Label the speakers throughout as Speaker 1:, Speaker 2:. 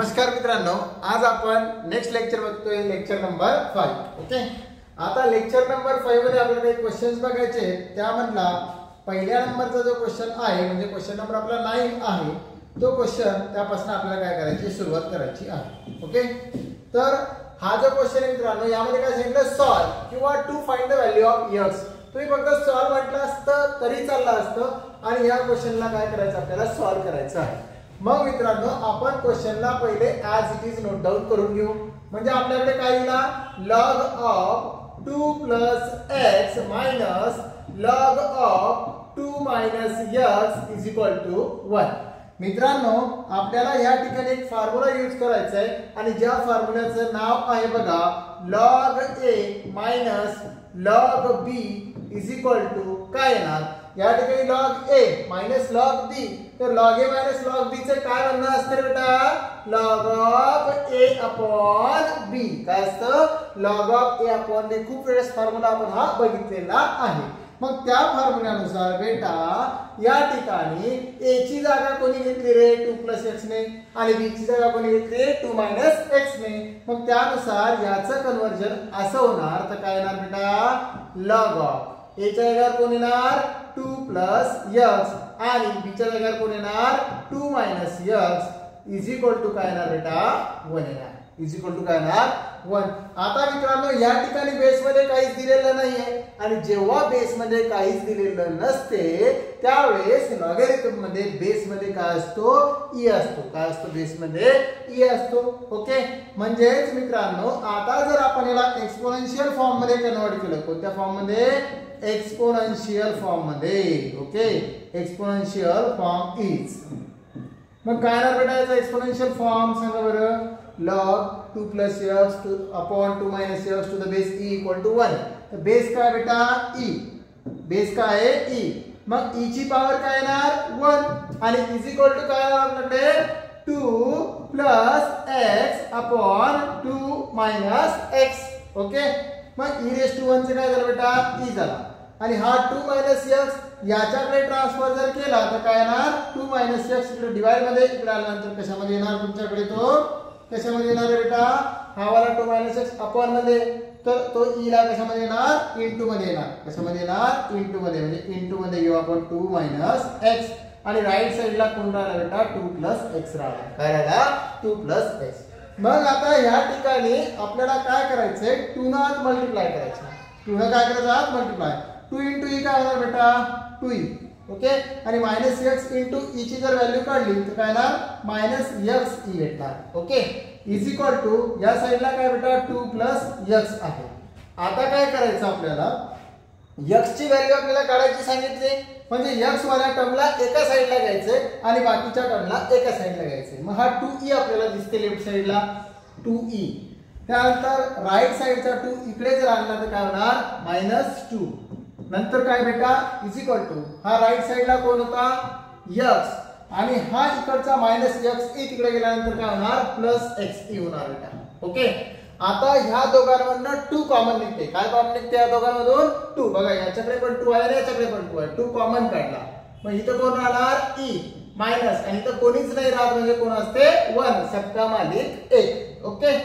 Speaker 1: नमस्कार मित्रांनो, आज आपण नेक्स्ट लेक्चर बघतोय, लेक्चर नंबर 5. ओके, आता लेक्चर नंबर 5 मध्ये आपल्याला काही क्वेश्चन्स बघायचे. त्यामधला पहिल्या नंबरचा जो क्वेश्चन आहे, म्हणजे क्वेश्चन नंबर आपला 9 आहे, तो क्वेश्चन त्यापासून आपल्याला काय करायची, सुरुवात करायची आहे. ओके, तर हा जो क्वेश्चन आहे मित्रांनो, यामध्ये काय सांगितलं, सॉल्व किंवा to find the value of x. तुम्ही फक्त सॉल्व म्हटलं असतं तरी चाललं असतं, आणि या क्वेश्चनला काय करायचं, आपल्याला सॉल्व करायचं आहे. मग मित्रांनो, आपण क्वेश्चनला पहिले as it is note down करून घेऊ. म्हणजे आपल्याकडे काय दिला, log of 2 + x minus log of 2 - x is equal to 1. मित्रांनो, आपल्याला या ठिकाणी एक फॉर्म्युला यूज करायचा आहे, आणि ज्या फॉर्म्युल्याचं नाव आहे बघा, log a minus log b is equal to काय येणार. या ठिकाणी log a minus log b, तर log a minus log b चे काय म्हणणं असतं बेटा, log of a upon b. काय असतं, log of a upon b. खूप वेळेस फॉर्म्युला आपण हा बघितलेला आहे. मग त्या फॉर्म्युल्यानुसार बेटा या ठिकाणी a ची जागा कोणी घेतली रे, 2 + x ने, आणि b ची जागा कोणी घेतली, 2 - x ने. मग त्यानुसार याचं कन्वर्जन असं होणार, तर काय येणार बेटा, log ऑफ a च्या जागेवर कोण येणार, 2 + x, आणि b च्या जागेवर कोण येणार, 2 - x इज इक्वल टू काय येणार बेटा, 1 येणार. इज इक्वल टू काय येणार, 1. आता मित्रांनो, या ठिकाणी बेस मध्ये काहीच दिलेलं नाहीये, आणि जेव्हा बेस मध्ये काहीच दिलेलं नसते त्यावेळेस लॉगॅरिथम मध्ये बेस मध्ये काय असतो, e असतो. काय असतो, बेस मध्ये e असतो. ओके, म्हणजेच मित्रांनो, आता जर आपण याला एक्सपोनेन्शियल फॉर्म मध्ये कन्वर्ट केलं, कोणत्या फॉर्म मध्ये, एक्सपोनेन्शियल फॉर्म मध्ये. ओके, एक्सपोनेन्शियल फॉर्म इज, मग काय येणार बेटा याचा एक्सपोनेन्शियल फॉर्म, सांगा बरं, log 2 + x upon 2 - x to the base e equal to 1. तर बेस काय बेटा, e. बेस काय आहे, e. मग e ची पॉवर काय येणार, 1, आणि इज इक्वल टू काय येणार आपल्याकडे, 2 + x अपॉन 2 - x. ओके, मग e⁻1 चे काय झालं बेटा, e झाला, आणि हा 2 - x याच्याकडे ट्रान्सफर जर केला तर काय येणार, 2 - x इकडे डिवाइड मध्ये, इकडे आल्यानंतर कशामध्ये येणार तुमच्याकडे, तो कशामध्ये येणार बेटा, हा वाला 2 - x अपॉन मध्ये, तर तो e ला कशामध्ये येणार, इनटू मध्ये येणार. कशामध्ये येणार, इनटू मध्ये, म्हणजे इनटू मध्ये येऊ आपण 2 - x, आणि राईट साइडला कोण राहिला बेटा, 2 + x राहिला. काय राहिला, 2 + x. मग आता या ठिकाणी आपल्याला काय करायचंय, 2 ने मल्टिप्लाय करायचं. 2 ने काय करायचं, मल्टिप्लाय. 2 * e काय होणार बेटा, 2e. ओके, आणि -x इंटू e ची जर व्हॅल्यू काढली तर काय येणार, -xe भेटणार. ओके, इज इक्वल टू या साइडला काय बेटा, 2 + x आहे. आता काय करायचं आपल्याला, x ची व्हॅल्यू आपल्याला काढायची सांगितली, म्हणजे x वाल्या टर्मला एका साइडला घ्यायचंय आणि बाकीच्या टर्मला एका साइडला घ्यायचंय. मग हा 2e आपल्याला दिसते लेफ्ट साइडला, 2e. त्यानंतर राईट साइडचा 2 इकडे जर आणला तर काय होणार, -2. नंतर काय बेटा, इज इक्वल टू हा राईट साइडला कोण होता, x, आणि हा इकडचा -xe तिकडे गेल्यानंतर काय होणार, +xe होणार बेटा. ओके, आता ह्या दोघांमधून 2 कॉमन निघते. काय कॉमन निघते या दोघांमधून, 2. बघा, याच्याकडे पण 2 आहे आणि याच्याकडे पण 2 आहे. 2 कॉमन काढला, मग इथं कोण राहणार, e मायनस, आणि इथं कोणीच नाही राहत, म्हणजे कोण असते, 1, सप्ता मालिक 1. ओके,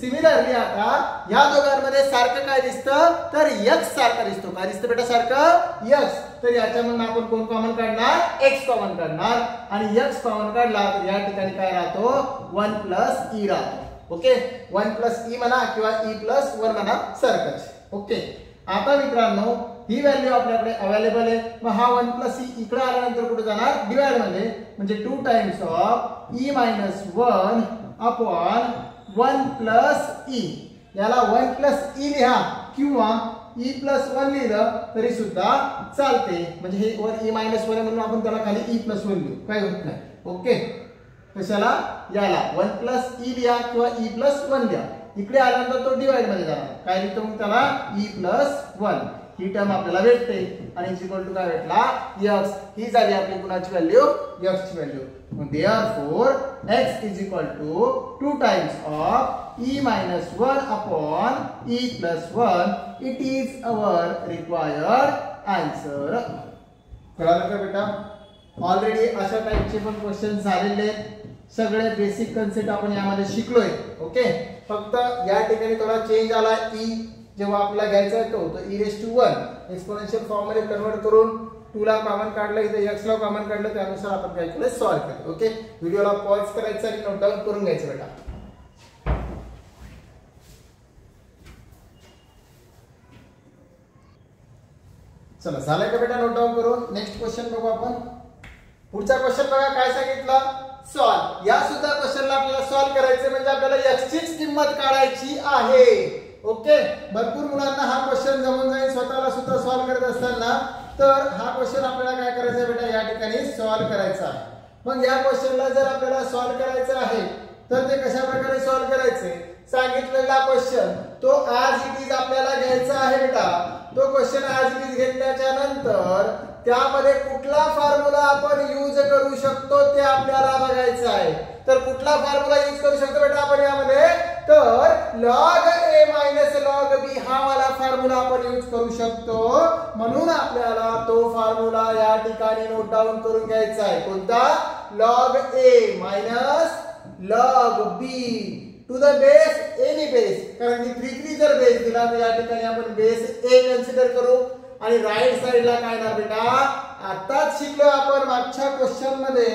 Speaker 1: सिमिलरली आता या दोघांमध्ये सारखं काय दिसतं, तर x सारखं दिसतो. काय दिसतं बेटा, सारखं x. तर याच्यामधून आपण कोण कॉमन काढणार, x कॉमन काढणार, आणि x कॉमन काढला तर या ठिकाणी काय राहतो, 1 + e राहतो. ओके, 1 + e म्हणा किंवा e + 1 म्हणा, सारखंच. ओके, आता मित्रांनो ही व्हॅल्यू आपल्याकडे अवेलेबल आहे. मग हा 1 + e इकडे आल्यानंतर कुठे जाणार, डिवाइड मध्ये, म्हणजे 2 times of e - 1 upon 1 + e. याला 1 + e लिहा किंवा e + 1 लिहिलं तरी सुद्धा चालते, म्हणजे हे वर e - 1 म्हणून आपण त्याला खाली e + 1 लिहू, काय होत नाही. ओके, कशाला, याला 1 + e लिहा किंवा e + 1 लिहा. इकडे आल्यानंतर तो डिवाइड मध्ये जाणार, काय लिहितो मग त्याला, e + 1. ही टर्म आपल्याला भेटते, आणि इज इक्वल टू काय भेटला, x. ही झाली आपली कुणाची व्हॅल्यू, x ची value. Therefore x is equal to 2 times of e minus 1 upon e plus 1. It is our required answer. कळालं का बेटा, ऑलरेडी अशा टाइपचे पण क्वेश्चन झालेले आहेत. सगळे बेसिक कन्सेप्ट आपण यामध्ये शिकलोय. ओके, फक्त या ठिकाणी थोडा चेंज आला. ई जेव्हा आपल्याला घ्यायचा आहे तो e⁻1 एक्सपोनेन्शियल फॉर्म मध्ये कन्वर्ट करून 2 ला कॉमन काढलं, इथे x ला कॉमन काढलं, त्यानुसार आपण कॅल्क्युलेट सॉल्व्ह करतो. ओके, व्हिडिओला पॉज करायचं आणि नोट डाऊन करून घ्यायचं बेटा. चला, झालंय का बेटा नोट डाऊन करून? नेक्स्ट क्वेश्चन बघू आपण. पुढचा क्वेश्चन बघा काय सांगितलं, सॉल्व. या सुद्धा क्वेश्चनला आपल्याला सॉल्व करायचे म्हणजे आपल्याला x चीच किंमत काढायची आहे. ओके, भरपूर मुलांना हा क्वेश्चन जमून जाईल स्वतःला सुद्धा सॉल्व करत असताना. तर हा क्वेश्चन आपल्याला काय करायचा आहे बेटा, या ठिकाणी सॉल्व करायचा आहे. मग या क्वेश्चनला जर आपल्याला सॉल्व करायचं आहे तर ते कशा प्रकारे सॉल्व करायचे, सांगितलेला क्वेश्चन तो ॲज इट इज आपल्याला घ्यायचा आहे बेटा. तो क्वेश्चन ॲज इट इज घेतल्याच्या नंतर त्यामध्ये कुठला फॉर्म्युला आपण यूज करू शकतो ते आपल्याला बघायचं आहे. तर कुठला फॉर्म्युला यूज करू शकतो बेटा आपण यामध्ये, तर log a minus log b हा वाला फॉर्म्युला आपण यूज करू शकतो. म्हणून आपल्याला तो फॉर्म्युला या ठिकाणी नोट डाऊन करून घ्यायचा आहे. कोणता, log a minus log b to the base any base. कारण की 3 जर बेस दिला तर या ठिकाणी आपण बेस a कन्सिडर करू. आणि राईट साइडला काय ना बेटा, आताच शिकलो आपण मागच्या क्वेश्चन मध्ये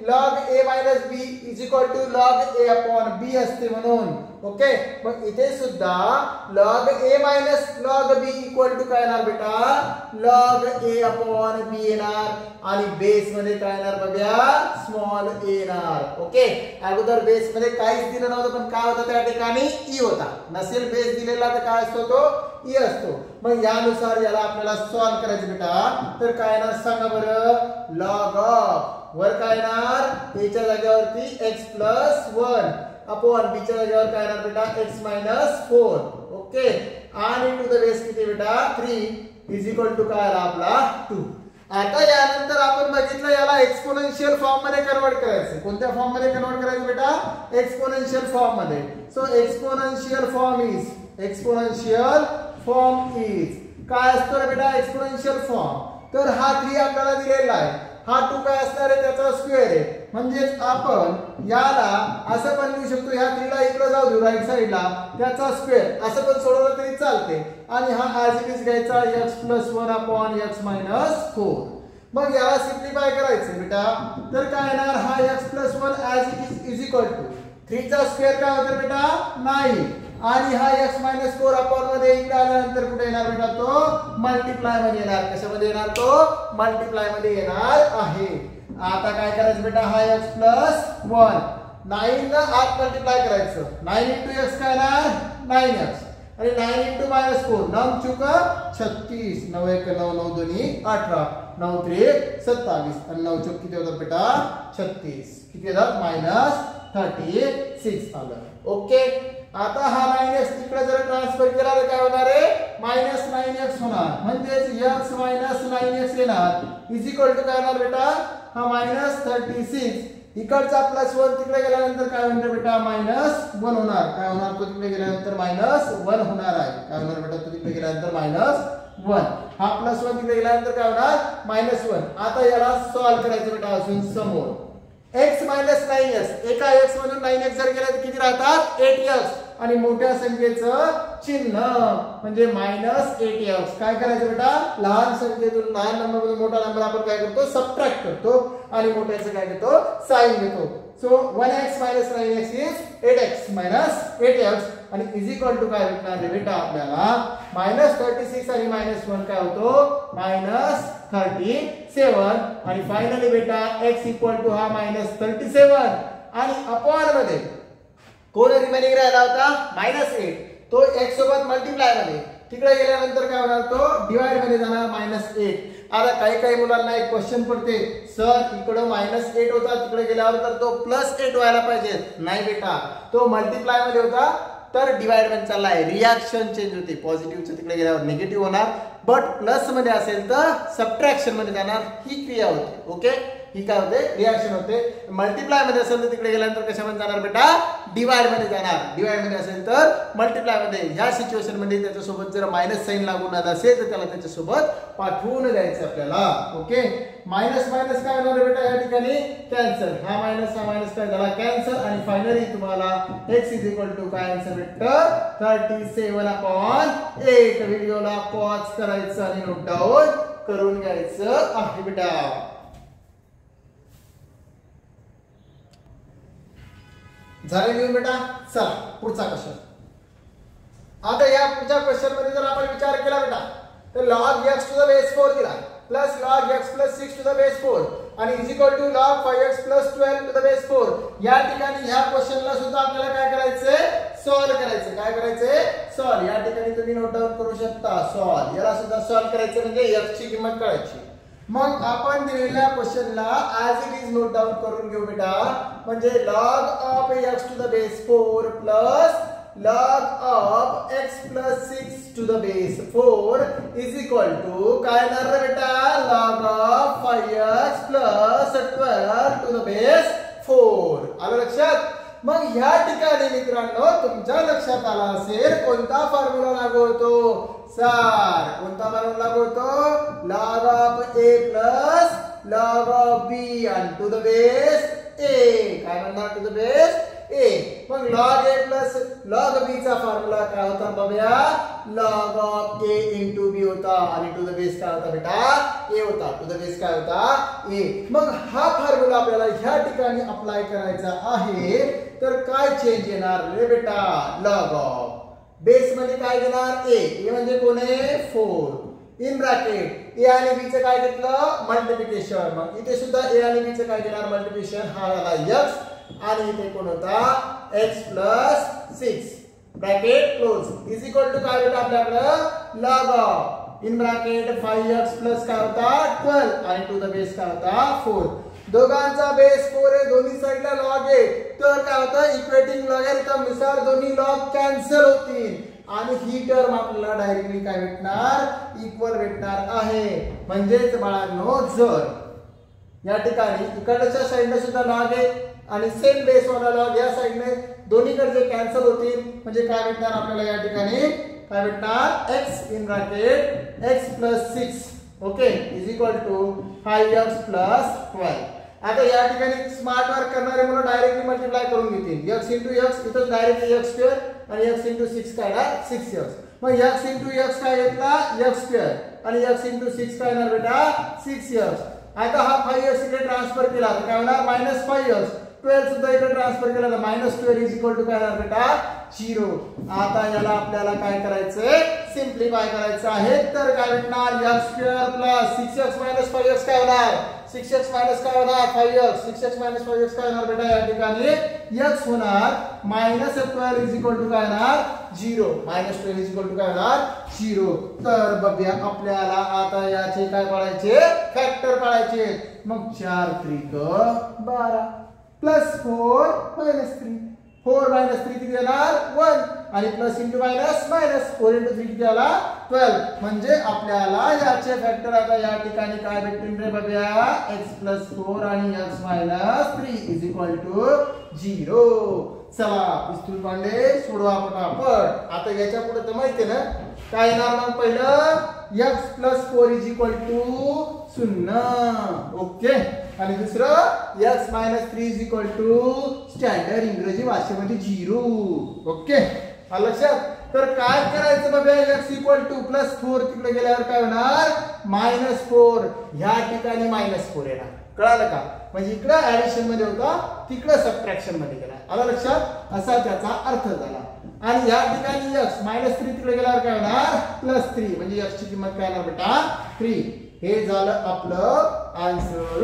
Speaker 1: log a minus b is equal to log a upon b असते म्हणून. ओके, मग इथे सुद्धा log a minus log b equal to काय येणार बेटा, log a upon b येणार. आणि बेस मध्ये काय येणार बघूया, स्मॉल a येणार. ओके, अगोदर बेस मध्ये काहीच दिलं नव्हतं पण काय होतं त्या ठिकाणी e होता. नसेल बेस दिलेला तर काय असतो तो e असतो. मग यानुसार याला आपल्याला सॉल्व करायचं बेटा. तर काय येणार सांगा बरं, log ऑफ वर काय येणार, a च्या जागेवरती x+1 अपॉन b च्या जागेवर काय येणार बेटा, x-4. ओके, आणि टू द बेस किती बेटा, 3 इज इक्वल टू काय आला आपला 2. आता यानंतर आपण बघितलं याला एक्सपोनेन्शियल फॉर्म मध्ये कन्वर्ट करायचं. कोणत्या फॉर्म मध्ये कन्वर्ट करायचं बेटा, एक्सपोनेन्शियल फॉर्म मध्ये. सो एक्सपोनेन्शियल फॉर्म इज काय असतो रे बेटा, एक्सपोनेन्शियल फॉर्म. तर हा 3 आपल्याला दिलेला आहे, हा 2 काय असणार आहे, त्याचा स्क्वेअर आहे. म्हणजेच आपण याला असं पण लिहू शकतो, ह्या 3 ला इकडे जाऊ देऊ राईट साइडला, त्याचा स्क्वेअर असं पण सोडवलं तरी चालते. आणि हा ॲज इट इज घ्यायचा x+1 अपॉन x-4. मग याला सिम्प्लिफाय करायचं बेटा. तर काय येणार, हा x+1 as it is equal to 3 चा स्क्वेअर काय होतं बेटा, 9. आणि हा x-4 अपॉन मध्ये इकडे आल्यानंतर कुठे येणार बेटा, तो मल्टिप्लाय मध्ये येणार. कशामध्ये येणार, तो मल्टिप्लाय मध्ये येणार आहे. आता काय करायचं बेटा, हा x+1 9 ला आत मल्टिप्लाय करायचं. 9 * x काय येणार, 9x. आणि 9 * -4 9 चुका 36, 9 1 9 9 2 18, 9 3 27 आणि 9 चौक किती होतात बेटा, 36. किती येतात, -36 आलं. ओके, आता हा 9x तिकडे जर ट्रान्सफर केला तर काय होणार आहे, -9x होणार. म्हणजेच x - 9x येणार इज इक्वल टू काय होणार बेटा, हा -36. इकडचा +1 तिकडे गेल्यानंतर काय होणार बेटा, -1 होणार. काय होणार, तो तिकडे गेल्यानंतर -1 होणार आहे. काय होणार बेटा, तो तिकडे गेल्यानंतर -1. हा +1 तिकडे गेल्यानंतर काय होणार, -1. आता याला सॉल्व करायचं बेटा अजून समोर. x - 9x, एका x मधून 9x जर गेला तर किती राहतात, 8x. आणि मोठ्या संख्येचं चिन्ह म्हणजे -8x. काय करायचं बेटा, लहान संख्येतून लहान नंबर मधून मोठा नंबर आपण काय करतो, सबट्रॅक्ट करतो आणि मोठ्याचं काय घेतो, साइन घेतो. So 1x - 9x is 8x - 8x. आणि इज इक्वल टू काय भेटणार बेटा आपल्याला, -36 आणि -1 काय होतो, -37. आणि फायनली बेटा x इक्वल टू हा -37 आणि अपॉन मध्ये कोण रिमेनिंग राहिला होता, -8. तो x सोबत मल्टिप्लाय मध्ये तिकडे गेल्यानंतर काय होणार, तो डिवाइड मध्ये जाणार -8. आता काही मुलांना एक क्वेश्चन पडते, सर इकडे -8 होता, तिकडे गेल्यावर तर तो +8 व्हायला पाहिजे. नाही बेटा, तो मल्टिप्लाय मध्ये होता तर डिवाइड मध्ये चाललाय. रिएक्शन चेंज होते, पॉझिटिव्हचं तिकडे गेल्यावर निगेटिव्ह होणार, बट प्लस मध्ये असेल तर सबट्रॅक्शन मध्ये जाणार. ही क्रिया होते. ओके, ही काय होते रिएक्शन होते. मल्टिप्लाय मध्ये असेल तर तिकडे गेल्यानंतर कशामध्ये जाणार बेटा डिवाइड मध्ये जाणार. डिवाइड मध्ये असेल तर मल्टिप्लाय मध्ये. ह्या सिच्युएशन मध्ये त्याच्यासोबत जर मायनस साइन लागून आला असेल तर त्याला त्याच्यासोबत पाठवून द्यायचं आपल्याला. ओके मायनस मायनस काय होणार बेटा या ठिकाणी कॅन्सल. हा मायनस काय झाला कॅन्सल आणि फायनली तुम्हाला x इज इक्वल टू काय आन्सर भेटतं 37/8. व्हिडिओला पॉज करायचं आणि नोट डाऊन करून घ्यायचं आहे बेटा. झाले लिहून बेटा. चला पुढचा क्वेश्चन. आता या पुढच्या क्वेश्चन मध्ये जर आपण विचार केला बेटा तर log x to the base 4 दिला plus log x plus 6 to the base 4 आणि is equal to log 5x plus 12 to the base 4. या ठिकाणी ह्या क्वेश्चनला सुद्धा आपल्याला काय करायचंय सॉल्व करायचं. काय करायचंय सॉल्व. या ठिकाणी तुम्ही नोट डाऊन करू शकता सॉल्व. याला सुद्धा सॉल्व करायचं म्हणजे x ची किंमत काढायची. मग आपण दिलेल्या क्वेश्चनला as it is note down करून घेऊ बेटा. म्हणजे log of x to the base 4 plus log of x plus 6 to the base 4 is equal to काय येणार बेटा log of 5x plus 12 to the base 4. आलं लक्षात. मग ह्या ठिकाणी मित्रांनो तुमच्या लक्षात आला असेल कोणता फॉर्म्युला लागू होतो सर. कोणता फॉर्म्युला लागू होतो log of a plus log of b and to the base a. काय म्हणणार टू द बेस a. मग log a plus log b चा फॉर्म्युला काय होता बघूया log of a into b होता आणि टू द बेस काय होता बेटा a होता. टू द बेस काय होता a. मग हा फॉर्म्युला आपल्याला ह्या ठिकाणी अप्लाय करायचा आहे तर काय चेंज येणार रे बेटा log of बेस मध्ये काय घेणार a म्हणजे कोण आहे 4 इन ब्रॅकेट a आणि b चं काय घेतलं मल्टिप्लिकेशन. मग इथे सुद्धा a आणि b चं काय घेणार मल्टिप्लिकेशन. हा झाला x आणि इथे कोण होता x plus 6 bracket close is equal to काय बेटा आपल्याकडे log of in bracket 5x plus काय होता 12 आणि टू द बेस काय होता 4. दोघांचा बेस 4 आहे दोन्ही साइडला log आहे तर काय होतं इक्वेटिंग लॉगॅरिथम नुसार दोन्ही log कॅन्सल होतील आणि ही टर्म आपल्याला डायरेक्टली काय भेटणार इक्वल भेटणार आहे. म्हणजेच बाळांनो जर या ठिकाणी इकडच्या साइडने सुद्धा log आहे आणि सेम बेस वाला log या साइडने दोन्हीकडचे कॅन्सल होतील म्हणजे काय भेटणार आपल्याला या ठिकाणी काय भेटणार x in bracket x plus 6 okay is equal to 5x plus 12. आता या ठिकाणी स्मार्ट वर्क करणारे मुलं डायरेक्टली मल्टिप्लाय करून घेतील x into x इथं डायरेक्टली x स्क्वेअर आणि x into 6 काय ना 6x. मग x into x काय घेतला x स्क्वेअर आणि x into 6 काय येणार बेटा 6x. आता हा 5x इकडे ट्रान्सफर केला तर काय होणार -5x. 12 सुद्धा इकडे ट्रान्सफर केला तर -12 इज इक्वल टू काय येणार बेटा 0. आता याला आपल्याला काय करायचंय सिम्प्लिफाय करायचं आहे तर काय भेटणार x square plus 6x 5x काय होणार 6x मायनस काय होणार 5x. 6x 5x काय होणार बेटा या ठिकाणी x होणार -12 इज इक्वल टू काय होणार 0. -12 इज इक्वल टू काय होणार 0. तर बघूया आपल्याला आता याचे काय काढायचे फॅक्टर काढायचे. मग 4 त्रिक 12 प्लस 4 मायनस 3 4 मायनस 3 किती येणार 1 आणि plus into minus minus 4 into 3 किती आला 12. म्हणजे आपल्याला याचे फॅक्टर आता या ठिकाणी काय भेटतील रे बघूया x प्लस 4 आणि x minus 3 is equal to 0. चला पिस्तूल पांडे सोडवा पटापट. आता याच्या पुढे तर माहिती ना काय येणार मग पहिलं x plus 4 is equal to 0 okay आणि दुसरं x minus 3 is equal to standard इंग्रजी भाषेमध्ये 0 ओके. लक्षात. तर काय करायचं बघा x इक्वल टू प्लस 4 तिकडे गेल्यावर काय होणार -4 ह्या ठिकाणी -4 येणार. कळालं का. म्हणजे इकडे ऍडिशन मध्ये होता तिकडे सबट्रॅक्शन मध्ये गेला. आलं लक्षात. असा त्याचा अर्थ झाला. आणि या ठिकाणी x -3 तिकडे गेल्यावर काय होणार +3 म्हणजे x ची किंमत काय येणार बेटा 3. हे झालं आपलं आन्सर.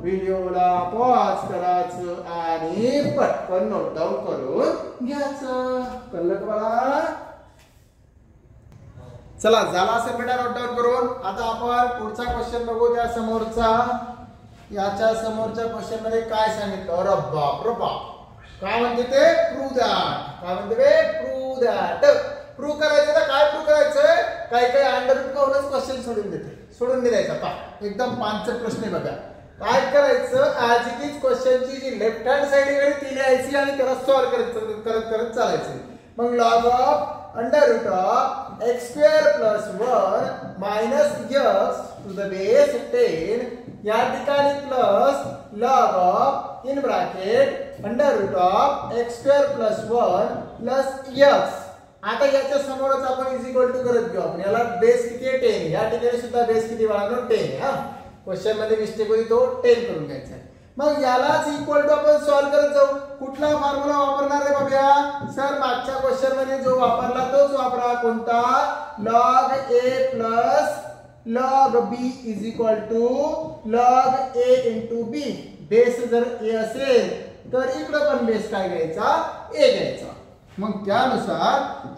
Speaker 1: व्हिडिओला पॉज करायचं आणि पटकन नोट डाऊन करून घ्यायचं. कळलं का मला. चला झाला असेल बेटा नोट डाऊन करून. आता आपण पुढचा क्वेश्चन बघू. त्या समोरचा याच्या समोरच्या क्वेश्चन मध्ये काय सांगितलं. अरे बाप रे बाप काय म्हणते ते प्रूव्ह दॅट. काय म्हणते ते प्रूव्ह दॅट. प्रूव्ह करायचं तर काय प्रूव्ह करायचं काही अंडर रूट काढूनच क्वेश्चन सोडून देते. सोडून द्यायचा पा एकदम 5 प्रश्न आहे बघा. काय करायचं, ऍज इट इज क्वेश्चनची जी लेफ्ट हँड साइड इकडे ती लिहायची आणि त्याला सॉल्व्ह करत चालायचं. मग log of under root of x square plus 1 minus x to the base 10 या ठिकाणी plus log of in bracket under root of x square plus 1 plus x. आता याच्या समोरच आपण इज इक्वल टू करत घेऊ. आपण याला बेस किती आहे 10. या ठिकाणी सुद्धा बेस किती वाढवणार 10 आहे. हा क्वेश्चन मध्ये मिस्टेक होती तो 10 करून घ्यायचा आहे. मग यालाच इक्वल टू आपण सॉल्व करत जाऊ. कुठला फॉर्म्युला वापरणार आहे बघूया सर, मागच्या क्वेश्चन मध्ये जो वापरला तोच वापरा. कोणता, log a plus log b is equal to log a into b. Base जर a असेल तर इकडे पण बेस काय घ्यायचा, a घ्यायचा. मग त्यानुसार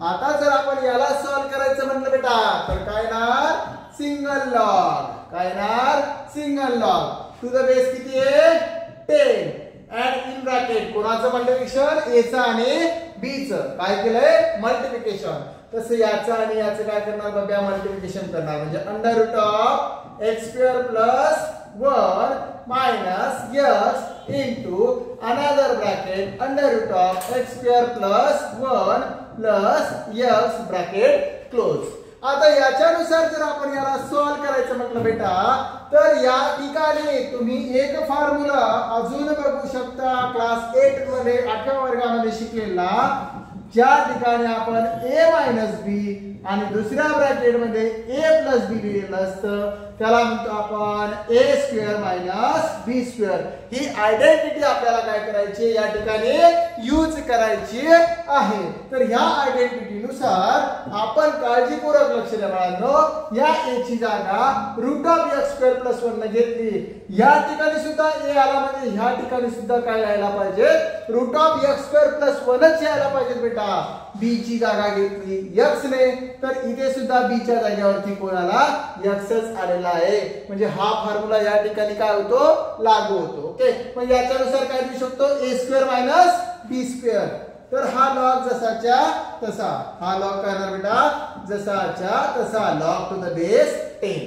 Speaker 1: आता जर आपण याला सॉल्व करायचं म्हटलं बेटा तर काय येणार, सिंगल लॉग. काय येणार, single log to the base किती आहे 10 अँड इन ब्रॅकेट कोणाचं मल्टिप्लिकेशन, a चं आणि b चं काय केलंय मल्टिप्लिकेशन. तसं याचं आणि याचं काय करणार बाबा, मल्टिप्लिकेशन करणार. म्हणजे under root of x square plus 1 minus x into another bracket under root of x square plus 1 plus x bracket close. आता याच्यानुसार जर आपण याला सॉल्व करायचं म्हटलं बेटा तर या ठिकाणी तुम्ही एक फॉर्म्युला अजून बघू शकता. क्लास 8 मध्ये 8व्या वर्गामध्ये शिकलेला, ज्या ठिकाणी आपण a मायनस b आणि दुसऱ्या ब्रॅकेट मध्ये a प्लस b लिहिलेलं असतं त्याला म्हणतो आपण a square minus b square. He identity आपल्याला काय करायची या ठिकाणी यूज करायची आहे. तर ह्या आयडेंटिटी नुसार आपण काळजीपूर्वक लक्ष द्या बाळांनो, या a ची जागा root of x square plus 1 ने घेतली. या ठिकाणी सुद्धा a आला म्हणजे ह्या ठिकाणी सुद्धा काय यायला पाहिजे, root of x square plus 1च यायला पाहिजे बेटा. b ची जागा घेतली x ने तर इथे सुद्धा b च्या जागेवरती कोणाला xच आलेला आहे. म्हणजे हा फॉर्म्युला या ठिकाणी काय होतो, लागू होतो. ओके, मग याच्यानुसार काय लिहू शकतो, a square minus b square. तर हा लॉग जसाच्या तसा, हा लॉग काय होणार बेटा, जसाच्या तसा लॉग टू द बेस 10.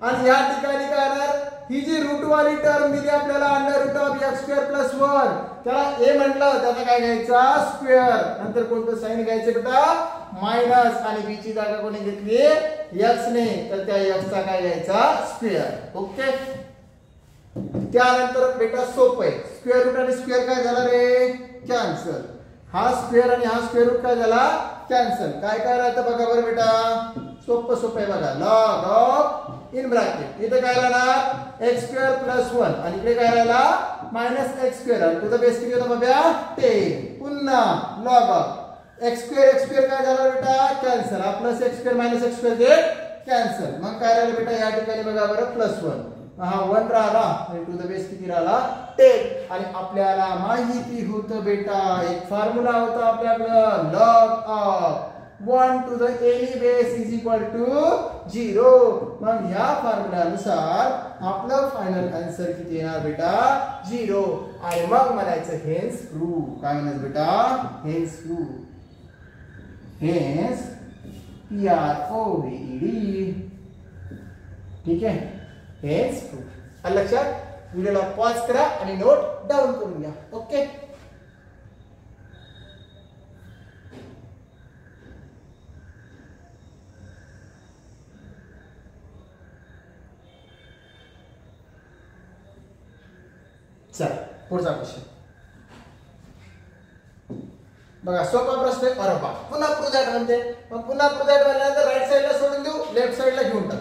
Speaker 1: आणि या ठिकाणी काय होणार, ही जी रूट वाली टर्म दिली आपल्याला under root of x square plus 1 त्याला a म्हटलं, त्याचा काय घ्यायचा स्क्वेअर, नंतर कोणतं साइन घ्यायचं बेटा मायनस, आणि b ची जागा कोणी घेतली x ने तर त्या x चा काय घ्यायचा स्क्वेअर. ओके, त्यानंतर बेटा सोपं आहे. स्क्वेअर रूट आणि स्क्वेअर काय झाला रे, कॅन्सल. हा स्क्वेअर आणि हा स्क्वेअर रूट काय झाला, कॅन्सल. काय काय राहतं बघा बरं बेटा, सोपं आहे बघा. लॉग ऑफ इन ब्रॅकेट इथे काय राहणार x स्क्वेअर प्लस 1 आणि इकडे काय राहिला मायनस x स्क्वेअर. आणि तुझा बेस किती होता बाबा 10. पुन्हा लॉग ऑफ x स्क्वेअर काय झाला बेटा कॅन्सल. हा plus x square minus x square जे कॅन्सल. मग काय राहिलं बेटा या ठिकाणी बघा बरं प्लस 1. हा 1 राहिला आणि टू द बेस किती राहिला 10. आणि आपल्याला माहिती होतं बेटा एक फॉर्म्युला होता आपल्याकडे log of 1 to the any base is equal to 0. मग ह्या फॉर्म्युल्यानुसार आपलं फायनल आन्सर किती येणार बेटा 0. आणि मग म्हणायचं हेन्स प्रूव्ह. काय म्हणायचं बेटा हेन्स प्रूव्ह. Hence PROVED. ठीक आहे, हेन्स प्रूव्ह. लक्षात, व्हिडिओला पॉज करा आणि नोट डाउन करून घ्या. ओके, चल पुढचा क्वेश्चन बघा. सोपा प्रश्न आहे. अरे बा पुन्हा प्रोजेक्ट म्हणते. मग पुन्हा प्रोजेक्ट म्हणल्यानंतर राईट साइडला सोडून देऊ, लेफ्ट साइडला घेऊन टाक.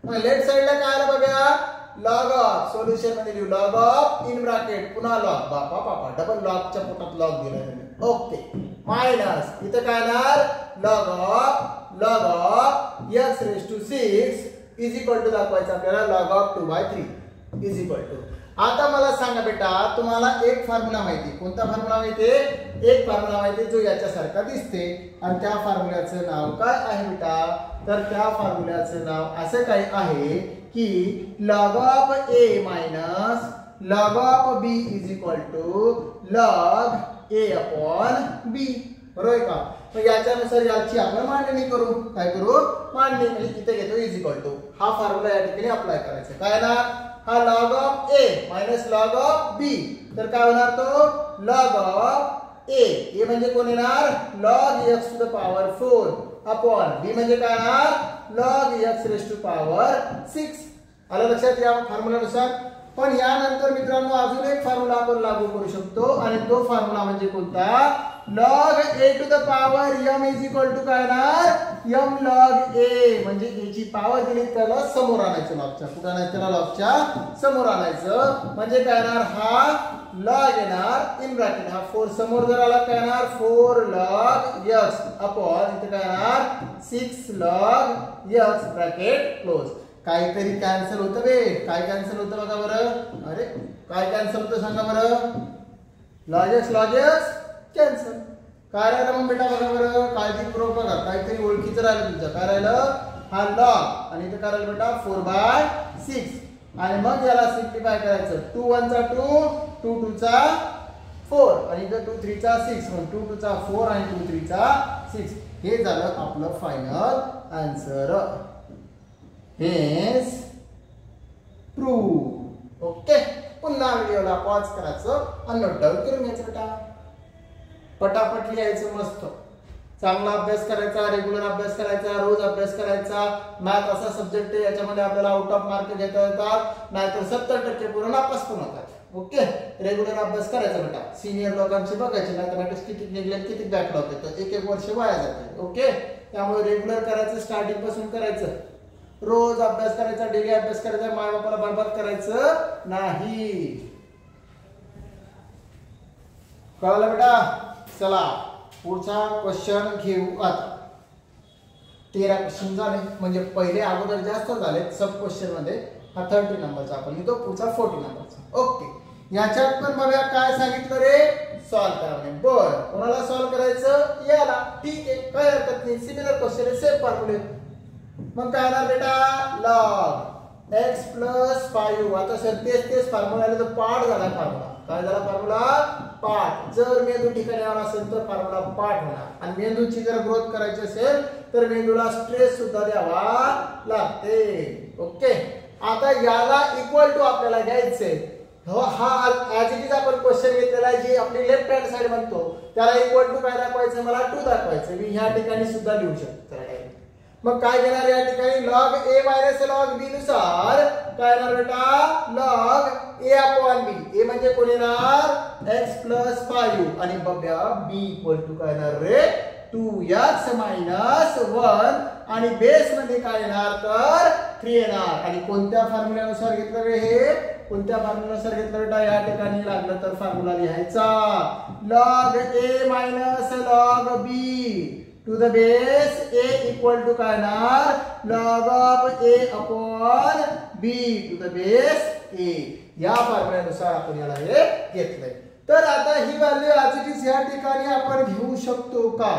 Speaker 1: मग लेफ्ट साइडला काय आलं बघा लॉग ऑफ. सोल्युशन मध्ये लिहू लॉग ऑफ इन ब्रॅकेट पुन्हा लॉग. बापा बापा डबल लॉगच्या पोटात लॉग दिला. ओके, मायनस इथे काय येणार log of x raise to 6 is equal to दाखवायचं आपल्याला log of 2/3 is equal to. आता मला सांगा बेटा तुम्हाला एक फॉर्म्युला माहिती. कोणता फॉर्म्युला माहिती? एक फॉर्म्युला माहिती जो याच्यासारखा दिसते. आणि त्या फॉर्म्युल्याचं नाव काय आहे बेटा? तर त्या फॉर्म्युल्याचं नाव असं काय आहे की log of a minus log of b is equal to log a upon b. बरोबर का? मग याच्यानुसार याची आपण मांडणी करू. काय करू? मांडणी. म्हणजे इथे घेतो इज इक्वल टू. हा फॉर्म्युला या ठिकाणी अप्लाय करायचा. काय ना हा log of A minus log of B, तर काय होणार तो लॉग ऑफ ए म्हणजे कोण येणार log x to the power 4 upon B म्हणजे काय येणार log x raise to power 6. आलं लक्षात या फॉर्म्युलानुसार. पण यानंतर मित्रांनो अजून एक फॉर्म्युला आपण लागू करू शकतो आणि तो फॉर्म्युला म्हणजे कोणता log A to the power m is equal to काय येणार m लॉग ए, म्हणजे ए ची पॉवर दिली त्याला समोर आणायचं लॉगच्या, कुठं आणायचं त्याला लॉगच्या समोर आणायचं, म्हणजे काय येणार हा लॉग येणार इन ब्रॅकेट हा 4 समोर जर आला काय येणार 4 लॉग x अपॉन इथे काय येणार 6 लॉग x ब्रॅकेट क्लोज. काहीतरी कॅन्सल होतं बे, काय कॅन्सल होतं बघा बरं, अरे काय कॅन्सल होतं सांगा बरं, लॉजेस कॅन्सल. काय राहिलं मग बेटा बघा बरं, काळजीपूर्वक बघा, काहीतरी ओळखीचं राहिलं तुमचं, काय राहिलं हा लॉग आणि इथे काय राहिलं बेटा 4/6 आणि मग याला सिम्प्लिफाय करायचं 2 1 चा 2 2 2 चा 4 आणि इथे 2 3 चा 6 मग 2 2 चा 4 आणि 2 3 चा 6. हे झालं आपलं फायनल आन्सर. हेच प्रूव्ह. ओके, पुन्हा व्हिडिओला पॉज करायचं आणि नोट डाऊन करून घ्यायचं बेटा, पटापट लिहायचं मस्त, चांगला अभ्यास करायचा, रेग्युलर अभ्यास करायचा, रोज अभ्यास करायचा. मॅथ असा सब्जेक्ट आहे याच्यामध्ये आपल्याला आउट ऑफ मार्क घेता येतात, नाहीतर 70% पूर्ण नापास पण होतात. ओके, रेग्युलर अभ्यास करायचा बेटा. सिनियर लोकांची बघायची मॅथमॅटिक्स किती निघले किती बॅकलॉग येतं, एक वर्ष वाया जाते. ओके, त्यामुळे रेग्युलर करायचं, स्टार्टिंग पासून करायचं, रोज अभ्यास करायचा, डेली अभ्यास करायचा, माय बापाला बरबाद करायचं नाही. कळलं बेटा? चला पुढचा क्वेश्चन घेऊ आता. 13 क्वेश्चन झाले, म्हणजे पहिले अगोदर जास्त झाले सब क्वेश्चन मध्ये. हा 30 नंबरचा आपण लिहितो, पुढचा 40 नंबरचा. ओके, याच्यात पण बघा काय सांगितलं रे, सॉल्व करावे. बर, कोणाला सॉल्व करायचं याला, ठीक आहे काय हरकत नाही, सिमिलर क्वेश्चन आहे, सेम फॉर्म्युले. मग काय ना बेटा लॉग x प्लस 5. आता सर तेच फॉर्म्युला आले तर पाठ झाला फॉर्म्युला. काय झाला फॉर्म्युला पाठ. जर मेंदू ठिकाणी आला असेल तर फॉर्म्युला पाठ होणार आणि मेंदूची जर ग्रोथ करायची असेल तर मेंदूला स्ट्रेस सुद्धा द्यावा लागते. ओके, आता याला इक्वल टू आपल्याला घ्यायचे. हा ऍज इट इज आपण क्वेश्चन घेतलेला आहे, जी आपली लेफ्ट हँड साइड म्हणतो त्याला इक्वल टू काय दाखवायचं, मला 2 दाखवायचं. मी ह्या ठिकाणी सुद्धा लिहू शकतो. मग काय घेणार या ठिकाणी लॉग ए मायनस लॉग बी नुसार काय येणार बेटा लॉग ए अपॉन बी. ए म्हणजे कोण येणार x प्लस 5 आणि बघा बी इक्वल टू काय येणार रे 2x मायनस 1 आणि बेस मध्ये काय येणार तर 3 येणार. आणि कोणत्या फॉर्म्युल्यानुसार घेतलं रे हे, कोणत्या फॉर्म्युल्यानुसार घेतलं बेटा, या ठिकाणी लागलं तर फॉर्म्युला लिहायचा log a minus log b to the base a equal to काय येणार log of a upon b to the base a. या फॉर्म्युल्यानुसार आपण याला हे घेतलंय. तर आता ही व्हॅल्यू ऍज इट इज या ठिकाणी आपण घेऊ शकतो का?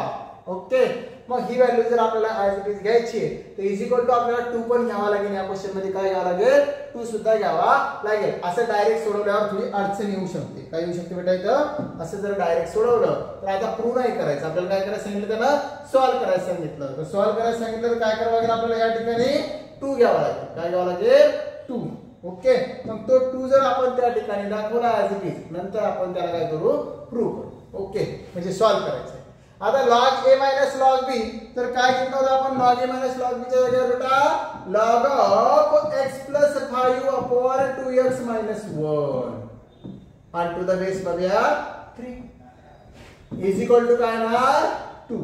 Speaker 1: ओके, मग ही व्हॅल्यू जर आपल्याला ऍज इट इज घ्यायची आहे तर इज इक्वल टू आपल्याला 2 पण घ्यावा लागेल. या क्वेश्चन मध्ये काय घ्यावा लागेल 2 सुद्धा घ्यावा लागेल. असं डायरेक्ट सोडवल्यावर थोडी अडचण येऊ शकते. काय येऊ शकते बेटा इथं, असं जर डायरेक्ट सोडवलं तर आता प्रूव्ह नाही करायचं, आपल्याला काय करायचं सांगितलं त्यांना सॉल्व्ह करायला सांगितलं. तर सॉल्व्ह करायला सांगितलं तर काय करावं लागेल आपल्याला या ठिकाणी 2 घ्यावा लागेल. काय घ्यावं लागेल 2. ओके, मग तो 2 जर आपण त्या ठिकाणी दाखवला ऍज इट इज, नंतर आपण त्याला काय करू प्रूव्ह करू. ओके, म्हणजे सॉल्व्ह करायचं. आता लॉग ए मायनस लॉग बी, तर काय घेतलं होतं आपण लॉग ए मायनस लॉग बी च्या जागेवर बेटा log of x plus 5 upon 2x minus 1 आणि टू द बेस बघूया 3 इज इक्वल टू काय ना 2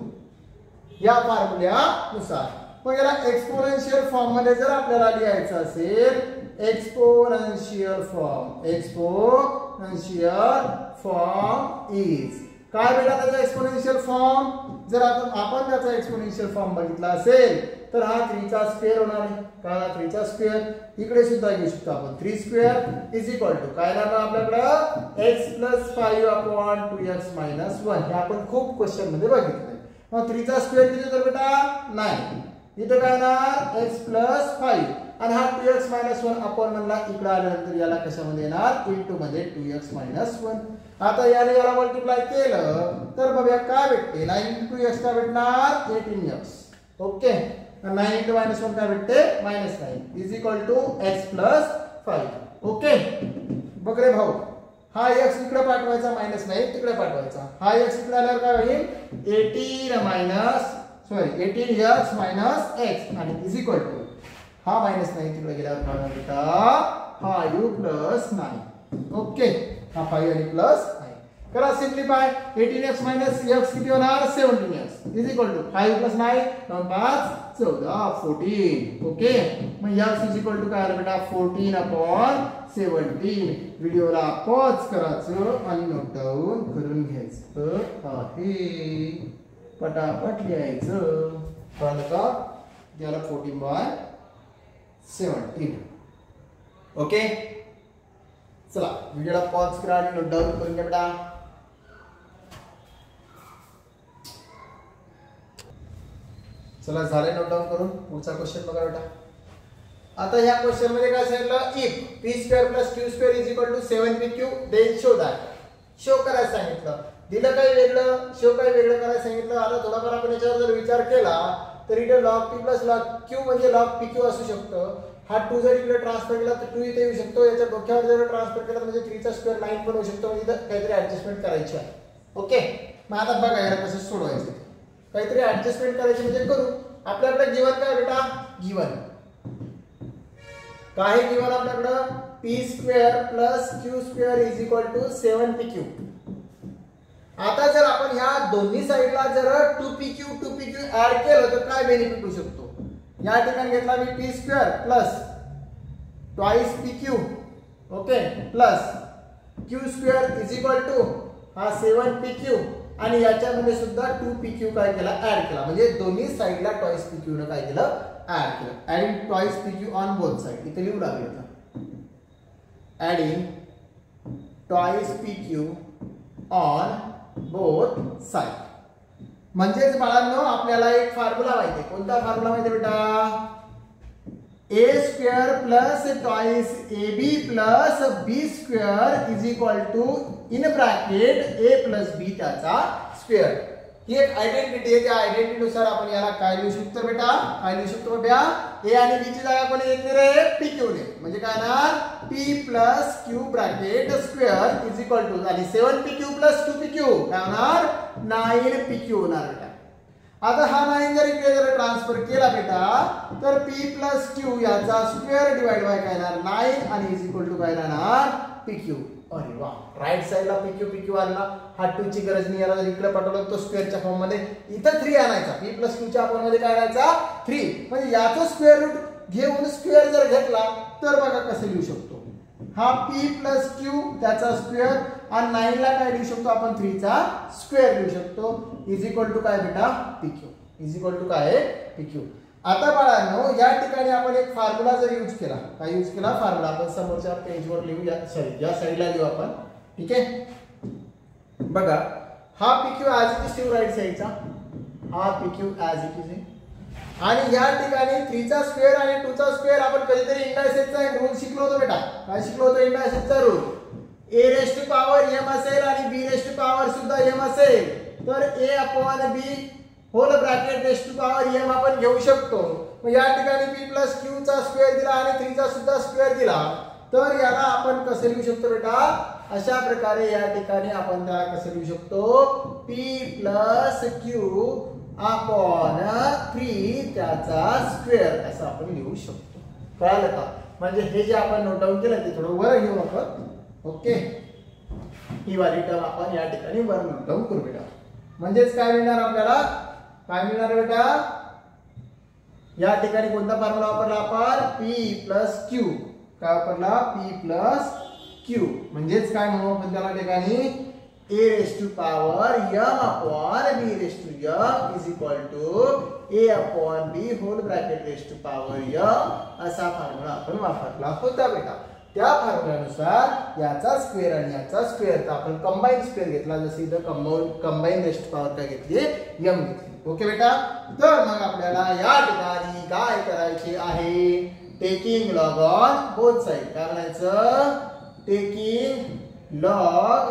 Speaker 1: या फॉर्म्युल्यानुसार. मग याला एक्सपोनेन्शियल फॉर्म मध्ये जर आपल्याला लिहायचं असेल, एक्सपोनेन्शियल फॉर्म इज काय बेटा त्याचा एक्सपोनेन्शियल फॉर्म. जर आपण त्याचा एक्सपोनेन्शियल फॉर्म बघितला असेल तर हा 3 चा स्क्वेअर होणार आहे. काय 3 चा स्क्वेअर इकडे सुद्धा घेऊ शकतो आपण. 3 स्क्वेअर इज इक्वल टू काय लागणार आपल्याकडे x plus 5 upon 2x minus 1. हे आपण खूप क्वेश्चन मध्ये बघितलंय. मग 3 चा स्क्वेअर किती तर बेटा 9. इथे काय येणार x प्लस 5 आणि हा 2x मायनस 1 अपॉन म्हणला इकडे आल्यानंतर याला कशामध्ये येणार इनटू मध्ये 2x मायनस 1. आता याला मल्टिप्लाय केलं तर बघूया काय भेटते 9 इंटू x काय भेटणार 18x. ओके, 9 इंटू मायनस 1 काय भेटते -9 is equal to x plus 5. Okay, बघ रे भाऊ, हा x इकडे पाठवायचा, मायनस नाही तिकडे पाठवायचा. हा x इकडे आल्यावर काय होईल, 18x मायनस x आणि इज इक्वल टू हा मायनस नाही तिकडे गेल्यावर काय होणार बेटा, 5 प्लस 9. ओके, हा 5 आणि प्लस 9 करा सिम्प्लिफाय. 18x मायनस x किती होणार, 17x is equal to 5 plus 9 5 14 14. Okay, मग x इज इक्वल टू काय आलं बेटा, 14/17. व्हिडिओला पॉज करायचं आणि नोट डाऊन करून घ्यायचं आहे, पटापट लिहायचं. कळलं का, त्याला 14/17. ओके, चला व्हिडिओला पॉज करा आणि नोट डाऊन करून घ्या बेटा. चला झाले नोट डाऊन करून, पुढचा क्वेश्चन बघा बेटा. आता ह्या क्वेश्चन मध्ये काय सांगितलं, if p² + q² = 7pq then show that. Show करायला सांगितलं, दिलं काही वेगळं, शो काही वेगळं करायला सांगितलं. आता थोडाफार आपण याच्यावर जर विचार केला तर इथे log p + log q म्हणजे log pq असू शकतं. हा 2 जर इकडे ट्रान्सफर केला तर 2 इथे येऊ शकतो. याच्या डोक्यावर जर ट्रान्सफर केला तर म्हणजे 3चा स्क्वेअर 9 पण होऊ शकतो. म्हणजे इथं काहीतरी ऍडजस्टमेंट करायची आहे. ओके, मग आता बघा याला कसं सोडवायचं, काहीतरी ऍडजस्टमेंट करायची म्हणजे करू. आपल्याकडे गिवन काय बेटा, गिवन काय गिवन आपल्याकडं, p² + q² = 7pq. आता जर आपण ह्या दोन्ही साइडला जर 2pq ऍड केलं तर काय बेनिफिट होऊ शकतो. या ठिकाणी घेतला मी p² + pq okay plus q² = हा 7pq आणि याच्यामध्ये सुद्धा 2pq काय केला, ऍड केला. म्हणजे दोन्ही साइडला ट्वाइस pq ने काय केलं, ऍड केलं. Adding twice pq on both side. इथे लिहू लागेल, adding twice pq on both side. म्हणजेच बाळांनो आपल्याला एक फॉर्म्युला माहिती आहे. कोणता फॉर्म्युला माहिती आहे बेटा, a² + twice ab + b² = in bracket a + b त्याचा स्क्वेअर. ही एक आयडेंटिटी आहे. त्या आयडेंटिटी नुसार आपण याला काय लिहू शकतो बेटा, काय लिहू शकतो बेटा, a आणि b ची जागा कोणी घेतली रे, pq ने. म्हणजे काय ना, p + q ब्रॅकेट स्क्वेअर = आणि 7pq + 2pq काय होणार, 9pq होणार बेटा. आता हा 9 जर इकडे जर ट्रान्सफर केला बेटा तर p + q याचा स्क्वेअर डिवाइड बाय काय येणार, 9 आणि = काय राहणार, pq. अरे वा, राइट साइडला pq आला. हा 2 ची गरज नाही, याला इकडे पाठवलं तो स्क्वेअरच्या फॉर्म मध्ये. इथं 3 आणायचा, p + q च्या आपण मध्ये काय आणायचा, 3. म्हणजे याचं स्क्वेअर रूट घेऊन स्क्वेअर जर घेतला तर बघा कसं लिहू शकतो. हा p + q त्याचा स्क्वेअर आणि 9 ला काय लिहू शकतो आपण, 3 चा स्क्वेअर लिहू शकतो. = काय बेटा, pq. = काय आहे, pq. आता बाळांनो या ठिकाणी आपण एक फॉर्म्युला जर यूज केला, काय यूज केला, फॉर्म्युला आपण समोरच्या पेजवर लिहू, या साइडला लिहू आपण. ठीक आहे, बघा हा pq as it is right साइडचा, हा pq ॲज इट इज आहे. आणि या ठिकाणी 3 चा स्क्वेअर आणि 2 चा स्क्वेअर आपण कधीतरी इंडायसेसचा एक रूल शिकलो होतो बेटा. काय शिकलो होतो, इंडायसेसचा रूल. a⁻m असेल आणि b⁻ सुद्धा m असेल तर a/b होल ब्रॅकेट m आपण घेऊ शकतो. मग या ठिकाणी p + q चा स्क्वेअर दिला आणि 3 चा सुद्धा स्क्वेअर दिला तर याला आपण कसं लिहू शकतो बेटा, अशा प्रकारे या ठिकाणी आपण त्याला कसं लिहू शकतो, p + q अपॉन 3 त्याचा स्क्वेअर असं आपण लिहू शकतो. कळलं का, म्हणजे हे जे आपण नोट डाऊन केलं ते थोडं वर घेऊ आपण. ओके, ही वाली टर्म आपण या ठिकाणी वर नोट डाऊन करू बेटा. म्हणजेच काय मिळणार आपल्याला, काय मिळणार बेटा, या ठिकाणी कोणता फॉर्म्युला वापरला आपण, p + q. काय वापरला, p + q. म्हणजेच काय म्हणू आपण त्याला ठिकाणी, a⁻m/b⁻m = a/b होल ब्रॅकेट असा फॉर्म्युला आपण वापरला होता बेटा. त्या फॉर्म्युल्यानुसार याचा स्क्वेअर आणि याचा स्क्वेअरचा आपण कंबाईन स्क्वेअर घेतला. जसे इथं कंबाईन रेस्ट पॉवर काय घेतली, m घेतली. ओके बेटा, तर मग आपल्याला या ठिकाणी काय करायचे आहे, taking log on both side. काय म्हणायचं, taking log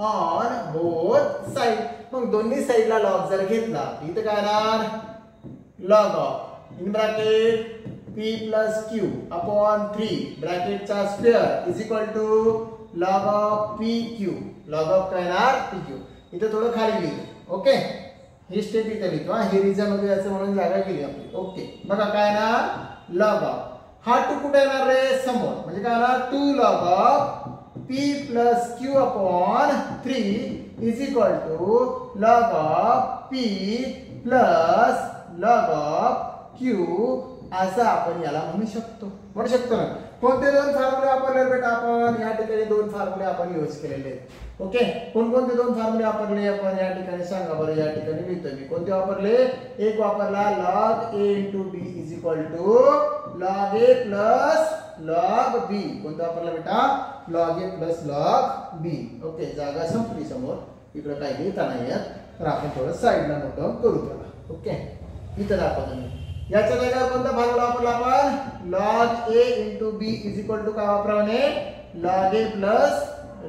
Speaker 1: on both side. मग दोन्ही साइडला लॉग जर घेतला इथं काय येणार, log of in bracket P plus Q upon 3 ब्रॅकेटचा square is equal to log of P Q. Log of काय येणार पी क्यू. इथे थोडं खाली लिहिलं. ओके, ही स्टेप इथे लिहितो. ही रिझन मध्ये याचं म्हणून जागा गेली आपली. ओके, बघा काय येणार लॉग ऑफ. हा टू कुठे येणार रे समोर, म्हणजे काय येणार 2 log of p plus Q upon 3 is equal to log of p plus log of q असं आपण याला म्हणू शकतो ना. कोणते दोन फॉर्म्युले वापरले बेटा आपण या ठिकाणी? दोन फॉर्म्युले आपण यूज केलेले आहेत. ओके, कोणकोणते दोन फॉर्म्युले वापरले आपण या ठिकाणी सांगा बरं. या ठिकाणी लिहितो मी कोणते वापरले. एक वापरला log A into B is equal to log A plus log B. कोणता वापरला बेटा? लॉग ए प्लस लॉग बी. ओके, जागा संपली समोर, इकडे काही लिहिता नाही येत, तर आपण थोडं साईडला नोट डाऊन करू त्याला. ओके, इथं दाखवतो मी. याच्या जागेवर कोणता फॉर्म्युला वापरला आपण? Log A into B is equal to काय वापरावणे? लॉग ए प्लस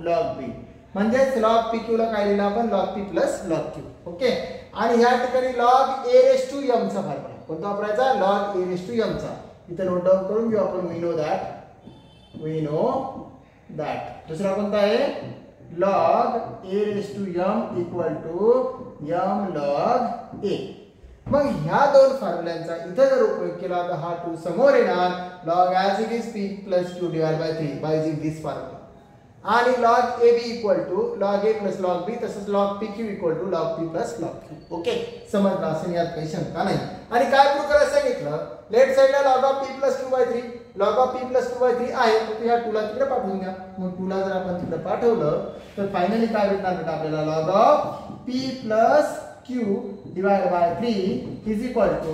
Speaker 1: लॉग बी. म्हणजेच लॉग पी क्यू ला काय लिहिलं आपण? Log P plus log Q. Okay, आणि या ठिकाणी log a raise to m चा फॉर्म्युला कोणता वापरायचा? Log a raise to m चा. इथे नोट डाऊन करून घेऊ आपण. We know that. दुसरा कोणता आहे? Log a raise to m equal to M log A. मग ह्या दोन फॉर्म्युल्यांचा इथे जर उपयोग केला तर हा 2 समोर येणार. Log as it is P plus Q divide by 3 by using this formula. आणि log A B equal to log A plus log B, तसंच log P Q equal to log P plus log Q. Okay, समजलं असेल, यात काही शंका नाही. आणि काय प्रूव्ह करायला सांगितलं? लेफ्ट साइडला log of p plus q by 3, log of p plus q by 3 आहे, तर ह्या 2 ला तिकडे पाठवून द्या. मग 2 ला जर आपण तिकडे पाठवलं तर फायनली काय भेटणार बेटा आपल्याला? Log of p plus Q divided by 3 is equal to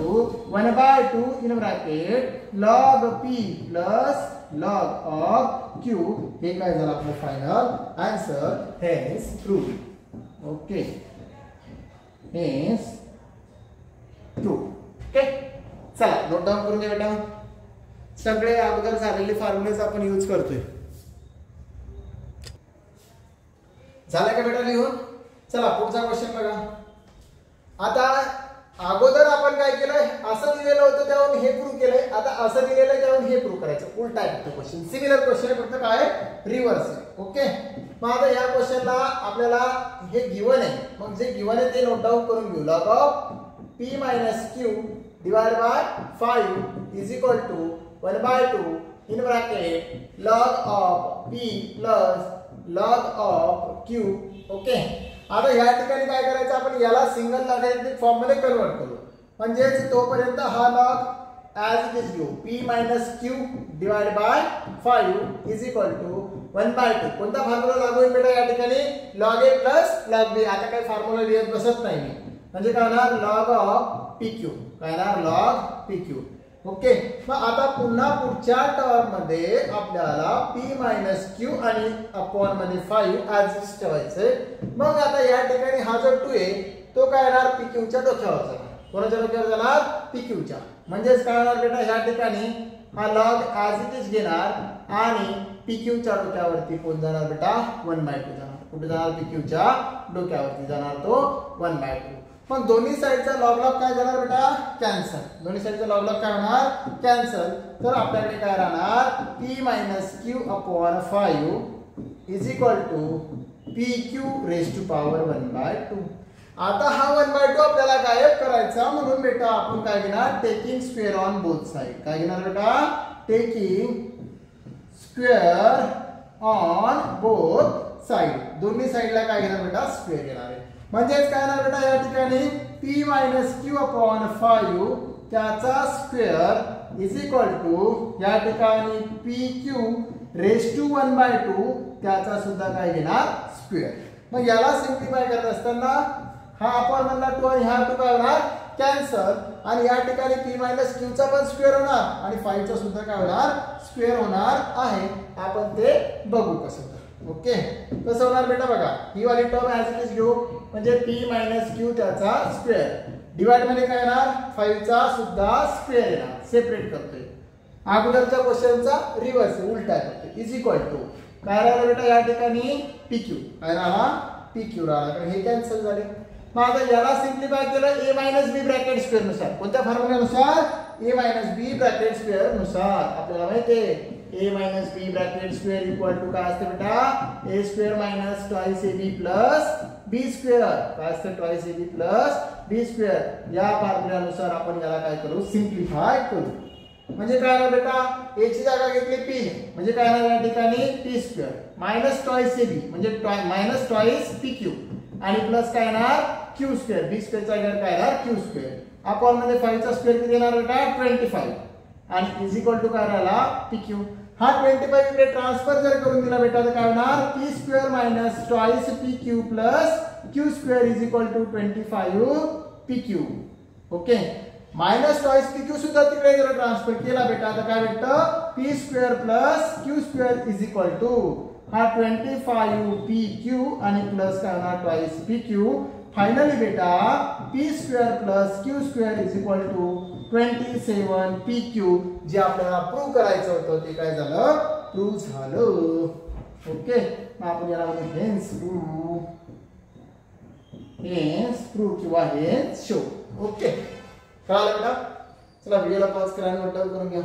Speaker 1: 1/2 in bracket log p plus log of q. हे काय झालं आपलं final answer. Hence true. Okay, hence true. Okay, चला नोट डाऊन करून घ्या बेटा. सगळे अगोदर झालेले फॉर्म्युलेज आपण यूज करतोय. झालं का बेटा लिहून? चला पुढचा क्वेश्चन बघा. आता अगोदर आपण काय केलंय? असं दिलेलं होतं त्यावरून हे प्रूव्ह केलंय. आता असं दिलेलं आहे त्यावरून हे प्रूव्ह करायचं. उलटा आहे फक्त क्वेश्चन. सिमिलर क्वेश्चन आहे, फक्त काय रिव्हर्स आहे. ओके, मग आता या क्वेश्चनला आपल्याला हे गिवन आहे. मग जे गिवन आहे ते नोट डाऊन करून घेऊ. Log of p minus q divide by 5 is equal to 1/2 in bracket log of p plus log of q. Okay, आता या ठिकाणी काय करायचं? आपण याला सिंगल लॉगॅरिथमिक फॉर्म मध्ये कन्वर्ट करू. म्हणजेच तोपर्यंत हा लॉग ॲज इट इज घेऊ. P minus q divide by 5 is equal to 1/2. कोणता फॉर्म्युला लागू होईल बेटा या ठिकाणी? लॉग ए प्लस लॉग बी. आता काही फॉर्म्युला लिहित बसत नाही मी. म्हणजे काय होणार? Log of P Q. काय होणार? Log P q. ओके, मग आता पुन्हा पुढच्या टर्म मध्ये आपल्याला p मायनस क्यू आणि अपॉन मध्ये 5 ॲज इट ठेवायचंय. मग आता या ठिकाणी हा जो 2 आहे तो काय येणार? पी क्यू च्या डोक्यावर जाणार. कोणाच्या डोक्यावर जाणार? पी क्यू च्या. म्हणजेच काय होणार बेटा या ठिकाणी हा लॉग ॲज इट इज घेणार आणि पी क्यू च्या डोक्यावरती कोण जाणार बेटा? 1/2 जाणार. कुठे जाणार? पी क्यू च्या डोक्यावरती जाणार तो 1/2. पण दोन्ही साइडचा लॉग लॉग काय झाला बेटा? कॅन्सल. दोन्ही साइडचा लॉग लॉग काय होणार? कॅन्सल. तर आपल्याकडे काय राहणार? p minus q upon 5 is equal to p q raise to power 1/2. आता हा 1/2 आपल्याला गायब करायचा, म्हणून बेटा आपण काय घेणार? Taking square on both side. काय घेणार बेटा? Taking square on both side. दोन्ही साइडला काय घेणार बेटा? स्क्वेअर घेणार आहे. म्हणजेच काय ना बेटा या ठिकाणी p मायनस क्यू अपॉन 5 त्याचा स्क्वेअर इज इक्वल टू या ठिकाणी पी क्यू रेज टू 1/2 त्याचा सुद्धा काय घेणार? स्क्वेअर. मग याला सिम्प्लिफाय करत असताना हा अपॉन मधला 2 आणि हा 2 काय होणार? कॅन्सल. आणि या ठिकाणी p मायनस क्यू चा पण स्क्वेअर होणार आणि 5 चा सुद्धा काय होणार? स्क्वेअर होणार आहे. आपण ते बघू कसं. ओके, कसं होणार बेटा बघा. ही वाली टर्म ॲज इट इज घेऊ. म्हणजे p मायनस क्यू त्याचा स्क्वेअर डिवाइड मध्ये काय येणार? 5 चा सुद्धा स्क्वेअर येणार. सेपरेट करतोय. अगोदरच्या क्वेश्चनचा रिव्हर्स उलटा आहे. इज इक्वल टू काय राहिलं बेटा या ठिकाणी? P Q. काय राहिला? पी क्यू राहिला, कारण हे कॅन्सल झाले. मग आता याला सिम्प्लिफाय केलं a minus B bracket square नुसार. कोणत्या फॉर्म्युल्यानुसार? A minus B bracket square नुसार आपल्याला माहिती आहे A minus B bracket square equal to काय असते बेटा A square minus twice A B plus B square काय असते ट्वाइस ए बी प्लस बी स्क्वेअर या फॉर्म्युल्यानुसार आपण याला काय करू सिम्प्लिफाय करू म्हणजे काय ना बेटा ए ची जागा घेतली पी म्हणजे काय ना या ठिकाणी पी स्क्वेअर मायनस ट्वाइस ए बी म्हणजे मायनस ट्वाइस पी क्यू आणि प्लस काय येणार क्यू स्क्वेअर बी स्क्वेअर चा काय येणार क्यू स्क्वेअर अपॉन मध्ये 5 चा स्क्वेअर किती येणार बेटा 25 आणि इज इक्वल टू काय राहिला पी क्यू हा 25 इकडे ट्रान्सफर जर करून दिला बेटा तर काय होणार p square minus twice p q plus q square is equal to 25 p q okay minus twice p q सुद्धा तिकडे जर ट्रान्सफर केला बेटा तर काय भेटतं p square plus q square is equal to हा 25 पी क्यू आणि प्लस काय होणार ट्वाइस पी क्यू फायनली बेटा p square plus q square is equal to 27 p q जे आपल्याला प्रूव्ह करायचं होतं ते काय झालं प्रूव्ह झालं ओके मग आपण याला म्हणू हेन्स प्रूव्ह किंवा हेन्स शो ओके कळलं बेटा चला व्हिडिओला पॉज करा आणि नोट डाऊन करून घ्या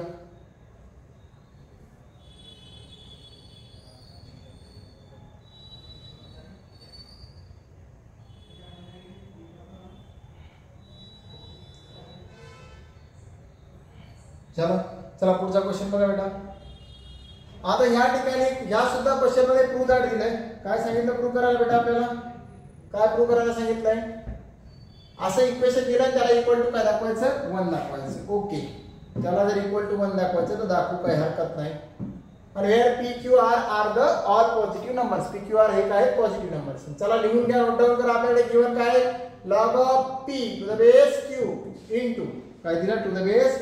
Speaker 1: चला चला पुढचा क्वेश्चन बघा बेटा आता या ठिकाणी या सुद्धा क्वेश्चन मध्ये प्रूव्ह दॅट दिलंय काय सांगितलं प्रूव्ह करायला बेटा आपल्याला काय प्रूव्ह करायला सांगितलंय असं इक्वेशन दिलं त्याला इक्वल टू काय दाखवायचं 1 दाखवायचं ओके त्याला जर इक्वल टू 1 दाखवायचं तर दाखवू काही हरकत नाही आणि where p Q are are the all positive numbers p Q are हे काय पॉझिटिव्ह नंबर्स चला लिहून घ्या नोट डाऊन करा आपल्याकडे गिवन काय log of p to the base q into काय दिलं टू द बेस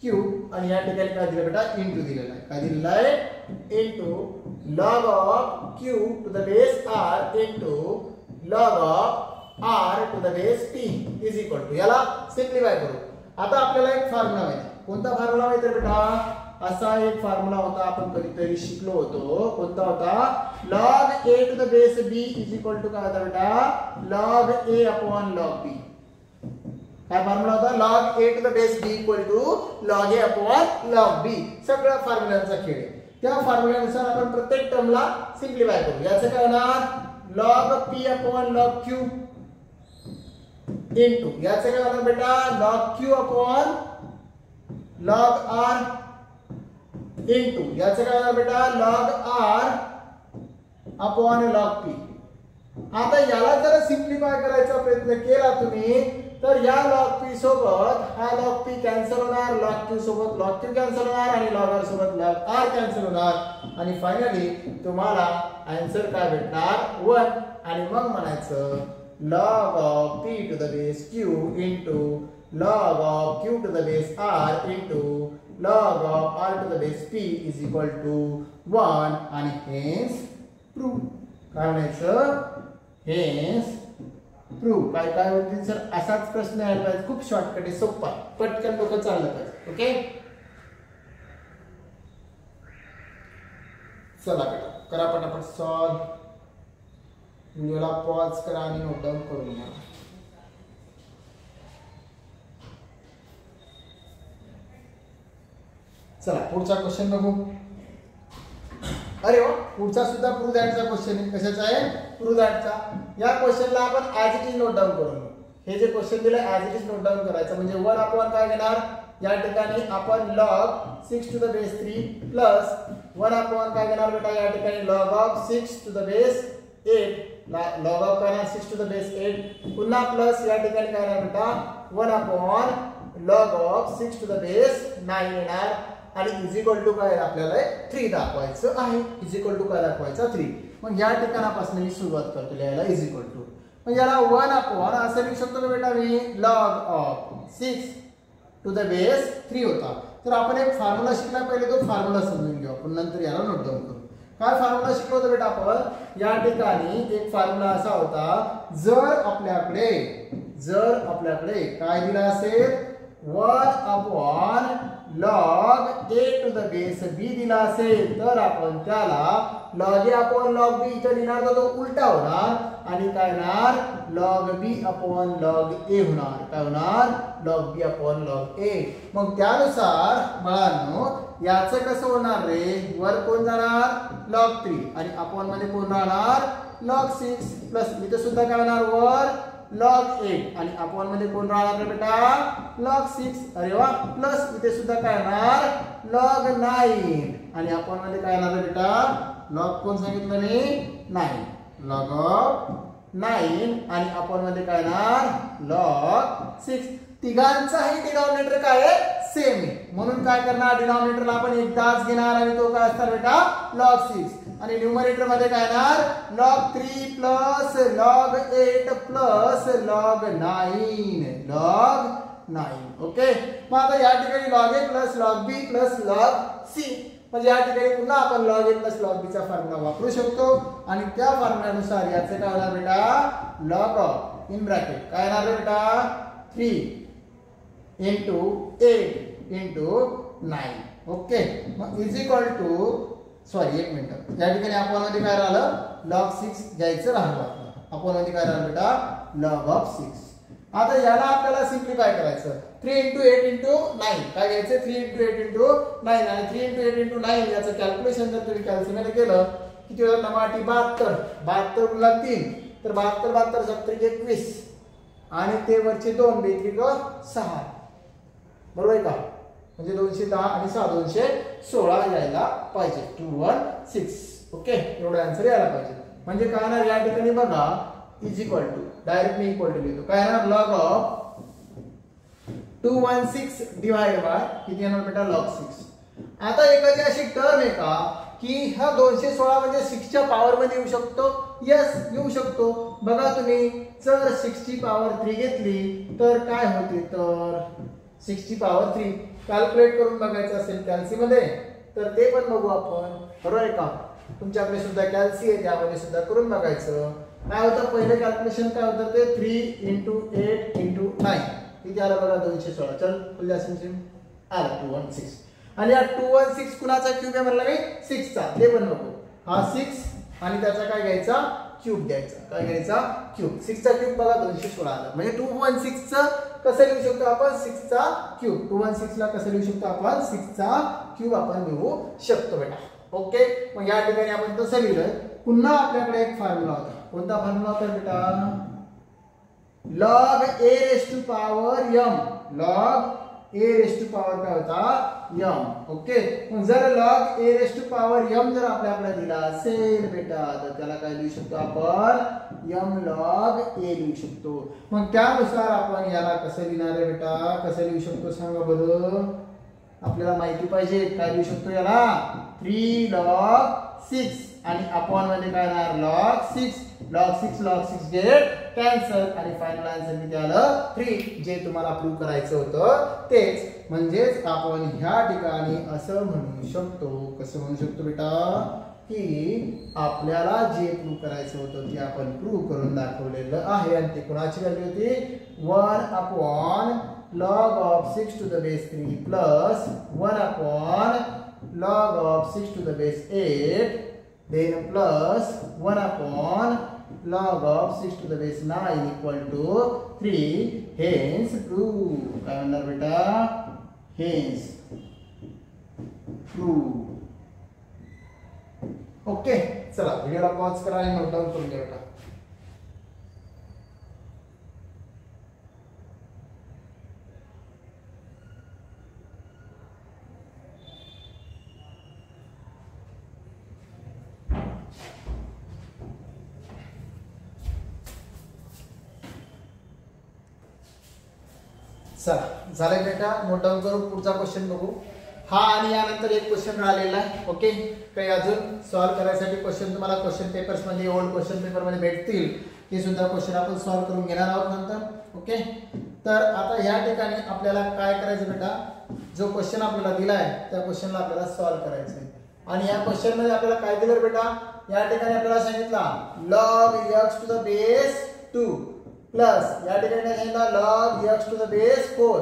Speaker 1: क्यू आणि या ठिकाणी काय दिलं बेटा इनटू दिलेला आहे काय दिलेला आहे into log of q to the base r into log of r to the base p is equal to याला सिम्प्लिफाय करू आता आपल्याला एक फॉर्म्युला माहिती कोणता फॉर्म्युला माहिती बेटा असा एक फॉर्म्युला होता आपण कधीतरी शिकलो होतो कोणता होता log A to the base B is equal to काय होता बेटा log A upon log B काय फॉर्म्युला होता log A to the base B equal to log A upon log B सगळा फॉर्म्युलांचा खेळ त्या फॉर्म्युल्यानुसार आपण प्रत्येक टर्मला सिम्प्लिफाय करू याचं काय होणार log p upon log q into याचं काय होणार बेटा log q upon log r into याचं काय होणार बेटा log r upon log p आता याला जर सिम्प्लिफाय करायचा प्रयत्न केला तुम्ही तर या लॉग पी सोबत हा लॉग पी कॅन्सल होणार लॉग क्यू सोबत लॉग क्यू कॅन्सल होणार आणि लॉग आर सोबत लॉग आर कॅन्सल होणार आणि फायनली तुम्हाला आन्सर काय भेटणार 1 आणि मग म्हणायचं log of p to the base q into log of q to the base r into log of r to the base p is equal to 1 आणि hence prove काय म्हणायचं hence prove काय काय होईल सर असाच प्रश्न यायला पाहिजे खूप शॉर्टकट आहे सोपा पटकन डोकं चाललं पाहिजे ओके चला बेटा करा पटापट सॉल्व व्हिडिओला पॉज करा आणि नोट डाऊन करून घ्या चला पुढचा क्वेश्चन बघू अरे वा पुढचा सुद्धा प्रूव्ह दॅटचा क्वेश्चन आहे कशाचा आहे प्रूव्ह दॅटचा या क्वेश्चनला आपण as it is note down करून हे जे क्वेश्चन दिलं as it is note down करायचं म्हणजे 1 अपॉन काय घेणार या ठिकाणी आपण log 6 to the base 3 plus 1 upon काय घेणार बेटा या ठिकाणी log of 6 to the base 8 log of काय 6 टू द बेस 8 पुन्हा प्लस या ठिकाणी काय येणार बेटा 1 upon log of 6 to the base 9 येणार आणि इज इक्वल टू काय आपल्याला 3 दाखवायचं आहे इज इक्वल टू काय दाखवायचं 3 मग या ठिकाणापासून मी सुरुवात करतो लिहायला इज इक्वल टू मग याला 1 अपॉन असं लिहू शकतो ना बेटा मी log of 6 to the base 3 होता तर आपण एक फॉर्म्युला शिकला पहिले तो फॉर्म्युला समजून घेऊ आपण नंतर याला नोट डाऊन करू काय फॉर्म्युला शिकलो होतो बेटा आपण या ठिकाणी एक फॉर्म्युला असा होता जर आपल्याकडे काय दिला असेल 1 upon log A to the base B दिला असेल तर आपण त्याला log A upon log B इथं लिहिणार तर तो उलटा होणार आणि काय होणार log B upon log A होणार. काय होणार log B upon log A. मग त्यानुसार बाळांनो याचं कसं होणार रे वर कोण जाणार लॉग 3 आणि अपॉन मध्ये कोण राहणार लॉग 6 प्लस इथे सुद्धा काय होणार वर लॉग 8 आणि अपॉन मध्ये कोण राहणार बेटा लॉग 6. अरे वा प्लस इथे सुद्धा काय होणार लॉग 9 आणि अपॉन मध्ये काय येणार बेटा लॉग कोण सांगितलं मी 9 लॉग ऑफ 9 आणि अपॉन मध्ये काय येणार लॉग 6. तिघांचाही डिनॉमिनेटर काय आहे सेम आहे म्हणून काय करणार डिनॉमिनेटरला आपण एकदाच घेणार आणि तो काय असणार बेटा लॉग 6 आणि न्यूमरेटर मध्ये काय येणार log 3 plus log 8 plus log 9 log 9. Okay मग आता या ठिकाणी लॉग ए plus log B plus log C म्हणजे या ठिकाणी पुन्हा आपण लॉग ए प्लस लॉग बी चा फॉर्म्युला वापरू शकतो आणि त्या फॉर्म्युल्यानुसार याचे काय होणार बेटा लॉग ऑफ इन ब्रॅकेट काय येणार बेटा 3 into 8 into 9. ओके मग इज इक्वल टू सॉरी एक मिनिट या ठिकाणी आपण मध्ये काय राहिलं लॉग 6 घ्यायचं राहिलं आपलं आपण मध्ये काय राहिलं बेटा लॉग ऑफ 6. आता याला आपल्याला सिम्प्लिफाय करायचं 3 into 8 into 9 काय घ्यायचं 3 into 8 into 9 आणि 3 into 8 into 9 याचं कॅल्क्युलेशन जर तुम्ही कॅल्क्युलेट केलं किती होतं नमाटी 72 गुणिले 3 तर 72 सत्तर 21 आणि ते वरचे 2 बेत्रिक 6 बरोबर आहे का म्हणजे 210 आणि 6 216 यायला पाहिजे 216. ओके एवढा आन्सर यायला पाहिजे म्हणजे काय ना या ठिकाणी बघा इज इक्वल टू डायरेक्ट मी इक्वल टू लिहितो काय ना लॉग ऑफ 216 डिवाइड बाय किती येणार बेटा लॉग 6. आता एखादी अशी टर्म आहे का की हा 216 म्हणजे 6 च्या पॉवर मध्ये येऊ शकतो यस येऊ शकतो. बघा तुम्ही जर 6 ची पॉवर 3 घेतली तर काय होते तर 6 ची पॉवर 3 कॅल्क्युलेट करून बघायचं असेल कॅल्सी मध्ये तर ते पण बघू आपण बरोबर आहे का तुमच्याकडे सुद्धा कॅल्सी आहे त्यामध्ये सुद्धा करून बघायचं. काय होतं पहिलं कॅल्क्युलेशन काय होतं ते 3 into 8 into 9 किती आलं बघा 216 चल फुल असेल आलं 216 आणि या 216 कुणाचा क्यूब आहे म्हणला मी 6 चा ते पण बघू हा 6 आणि त्याचा काय घ्यायचा क्यूब द्यायचा काय घ्यायचा क्यूब 6 चा क्यूब बघा 216 आलं म्हणजे 216 चं कसं लिहू शकतो आपण 6 चा क्यूब 216 ला कसं लिहू शकतो आपण 6 चा क्यूब आपण लिहू शकतो बेटा. ओके मग या ठिकाणी आपण तसं लिहिलं पुन्हा आपल्याकडे एक फॉर्म्युला होता कोणता फॉर्म्युला होता बेटा log a raise to power m log a raise to power काय होता m. ओके मग जर log a raise to power m जर आपल्याला दिला असेल बेटा तर त्याला काय लिहू शकतो आपण m लॉग a लिहू शकतो. मग त्यानुसार आपण याला कसं लिहिणार आहे बेटा कसं लिहू शकतो सांगा बरं आपल्याला माहिती पाहिजे काय लिहू शकतो याला 3 log 6 आणि अपॉन मध्ये काय येणार log 6 गेट कॅन्सल आणि फायनल आन्सर किती आलं 3 जे तुम्हाला प्रूव्ह करायचं होतं तेच म्हणजेच आपण ह्या ठिकाणी असं म्हणू शकतो कसं म्हणू शकतो बेटा की आपल्याला जे प्रूव्ह करायचं होतं ते आपण प्रूव्ह करून दाखवलेलं आहे आणि ते कोणाची व्हॅल्यू होती 1 upon log of 6 to the base 3 plus 1 upon log of 6 to the base 8 then plus 1 upon log of 6 to the base 9 equal to 3 hence prove काय म्हणणार बेटा hence prove. ओके चला व्हिडिओला पॉज करा आणि नोट डाउन करून घ्या बेटा. चला झालं बेटा नोट डाउन करू पुढचा क्वेश्चन बघू. हा आणि यानंतर एक क्वेश्चन राहिलेला आहे. ओके काही अजून सॉल्व करायसाठी क्वेश्चन तुम्हाला क्वेश्चन पेपर्स मध्ये ओल्ड क्वेश्चन पेपर मध्ये भेटतील ते सुद्धा क्वेश्चन आपण सॉल्व करून घेणार आहोत नंतर. ओके तर आता या ठिकाणी आपल्याला काय करायचं बेटा जो क्वेश्चन आपल्याला दिला आहे त्या क्वेश्चनला आपल्याला सॉल्व करायचं आहे आणि या क्वेश्चन मध्ये आपल्याला काय दिलं बेटा या ठिकाणी आपल्याला सांगितला log x to the base 2 plus या ठिकाणी सांगितलं log x to the base 4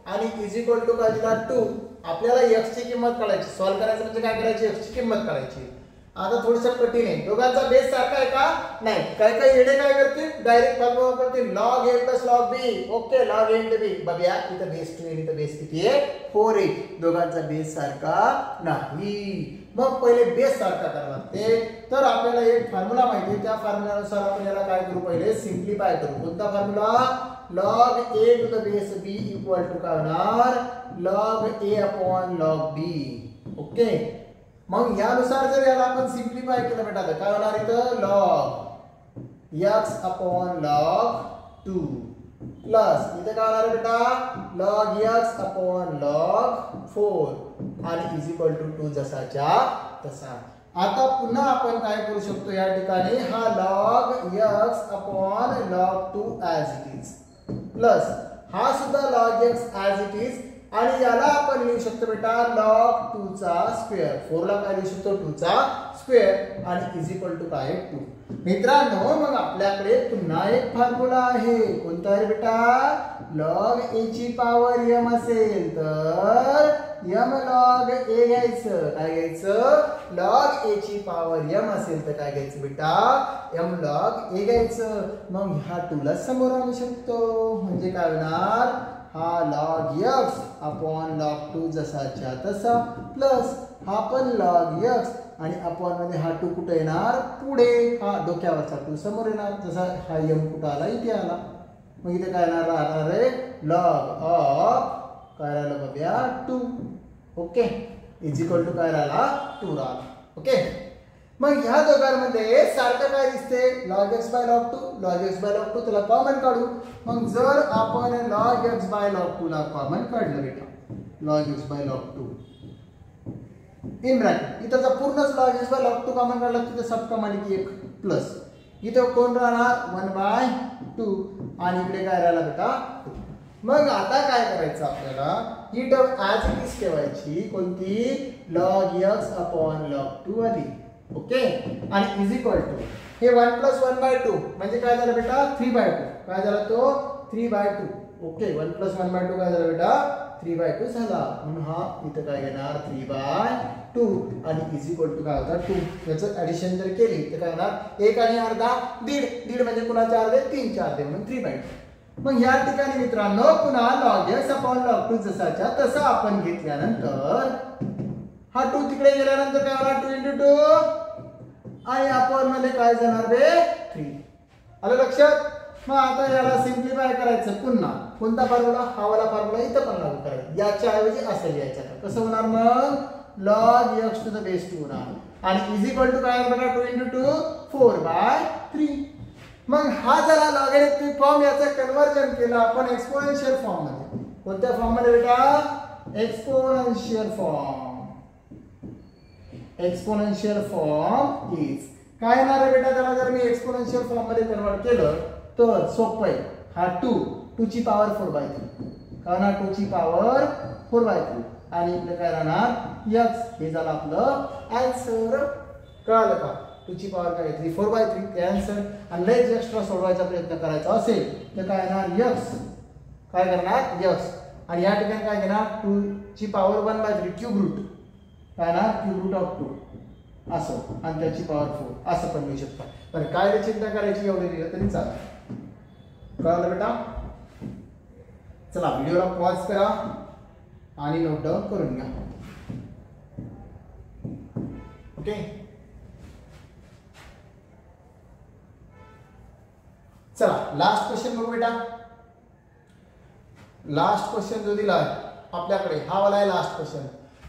Speaker 1: आणि इज इक्वल टू काय दिला 2 आपल्याला x ची किंमत काढायची. सॉल्व्ह करायचं म्हणजे काय करायची, x ची किंमत काढायची. आता थोडंसं कठीण आहे. दोघांचा बेस सारखा आहे का, नाही. काय काय येडे काय करतील, डायरेक्ट फॉर्म्युला वापरतील, log a + log b. Okay, log a * b. बघूया इथं बेस 2 इथं बेस किती आहे, 4 आहे. दोघांचा बेस सारखा नाही. मग पहिले बेस सारखा करावा लागते. तर आपल्याला एक फॉर्म्युला माहिती आहे, त्या फॉर्म्युलानुसार आपण याला काय करू, पहिले सिम्प्लिफाय करू. कोणता formula, log a to the base b equal to काय होणार, log a / log b. Okay, मग यानुसार जर याला आपण सिम्प्लिफाय केलं बेटा तर काय होणार, इथं log x / log 2 प्लस इथे काय होणार बेटा, log x / log 4 आणि इज इक्वल टू 2 जसाच्या तसा. आता पुन्हा आपण काय करू शकतो, या ठिकाणी हा log x / log 2 as it is plus हा सुद्धा log x as it is, आणि याला आपण लिहू शकतो बेटा log 2 चा स्क्वेअर. 4 ला काय लिहू शकतो, 2 चा स्क्वेअर आणि इज इक्वल टू काय, 2. मित्रांनो, मग आपल्याकडे पुन्हा एक फॉर्म्युला आहे. कोणता आहे बेटा, log a ची पॉवर m असेल तर m log a घ्यायचं. काय घ्यायचं, log a ची पॉवर m असेल तर काय घ्यायचं बेटा, m log a घ्यायचं. मग ह्या 2 ला समोर आणू शकतो, म्हणजे काय होणार, हा log x / log 2 जसाच्या तसा प्लस हा पण log x आणि अपॉन मध्ये हा 2 कुठे येणार, पुढे. हा डोक्यावरचा 2 समोर येणार. जसा हा m कुठे आला, इथे आला. मग इथे काय राहणार आहे, log ऑफ काय राहिलं बघूया, 2. ओके, इज इक्वल टू काय राहिला, 2 राहिला. ओके, मग ह्या दोघांमध्ये सारखं काय दिसते, log x / log 2. log x / log 2 त्याला कॉमन काढू. मग जर आपण log x / log 2 ला कॉमन काढलं बेटा, log x / log 2 in bracket, इथं जर पूर्णच log x / log 2 कॉमन काढला तिथे सब कॉमन की 1 प्लस इथं कोण राहणार, 1/2 आणि इकडे काय राहिला बेटा. मग आता काय करायचं आपल्याला, ही टर्म ॲज इट इज ठेवायची. कोणती, log x / log 2 आली. ओके, आणि इज इक्वल टू हे 1 + 1/2 म्हणजे काय झालं बेटा, 3/2. काय झाला तो, 3/2. ओके, 1 + 1/2 काय झालं बेटा, 3/2 झाला. म्हणून हा इथं काय घेणार, 3/2 आणि इज इक्वल टू काय होता, 2. याचं ऍडिशन जर केली तर काय होणार, 1 आणि अर्धा 1.5 म्हणजे कुणाचे अर्धे, 3 चे अर्धे म्हणून 3/2. मग या ठिकाणी मित्रांनो पुन्हा log x / log 2 जसाच्या तसा आपण घेतल्यानंतर हा 2 तिकडे गेल्यानंतर काय होणार, 2 × 2 आणि अपॉन मध्ये काय जाणार बे, 3. आलं लक्षात. मग आता याला सिम्प्लिफाय करायचं. पुन्हा कोणता फॉर्म्युला, हा वाला फॉर्म्युला इथं पण लागू करायचा. याच्या ऐवजी असं लिहायचं. कसं होणार मग, log x to the base 2 होणार आणि इज इक्वल टू काय बघा, 2 × 2 4/3. मग हा जरा लॉगॅरिथमिक फॉर्म याचं कन्वर्जन केलं आपण एक्सपोनेन्शियल फॉर्म मध्ये. कोणत्या फॉर्म मध्ये बेटा, exponential form. Exponential form is काय येणार आहे बेटा, त्याला जर मी एक्सपोनेन्शियल फॉर्म मध्ये कन्वर्ट केलं तर सोपं आहे. हा 2 ची पॉवर 4/3 कारण 2 ची पॉवर 4/3 आणि इकडे काय राहणार, x. हे झालं आपलं आन्सर. कळलं का, 2 ची पॉवर काय घेतली, 4/3 ते आन्सर. आणि लयच एक्स्ट्रा सोडवायचा प्रयत्न करायचा असेल तर काय येणार, x. काय करणार, x. आणि या ठिकाणी काय घेणार, 2 ची पॉवर 1/3 क्यूब रूट. काय ना, क्यूब रूट ऑफ 2 असं आणि त्याची पॉवर 4 असं पण लिहू शकता. पण काय चिंता करायची, एवढे लिहिलं तरी चालेल. कळलं बेटा. चला व्हिडिओला पॉज करा आणि नोट डाऊन करून घ्या. ओके, चला लास्ट क्वेश्चन बघू बेटा. लास्ट क्वेश्चन जो दिला आपल्याकडे हा वाला आहे लास्ट क्वेश्चन.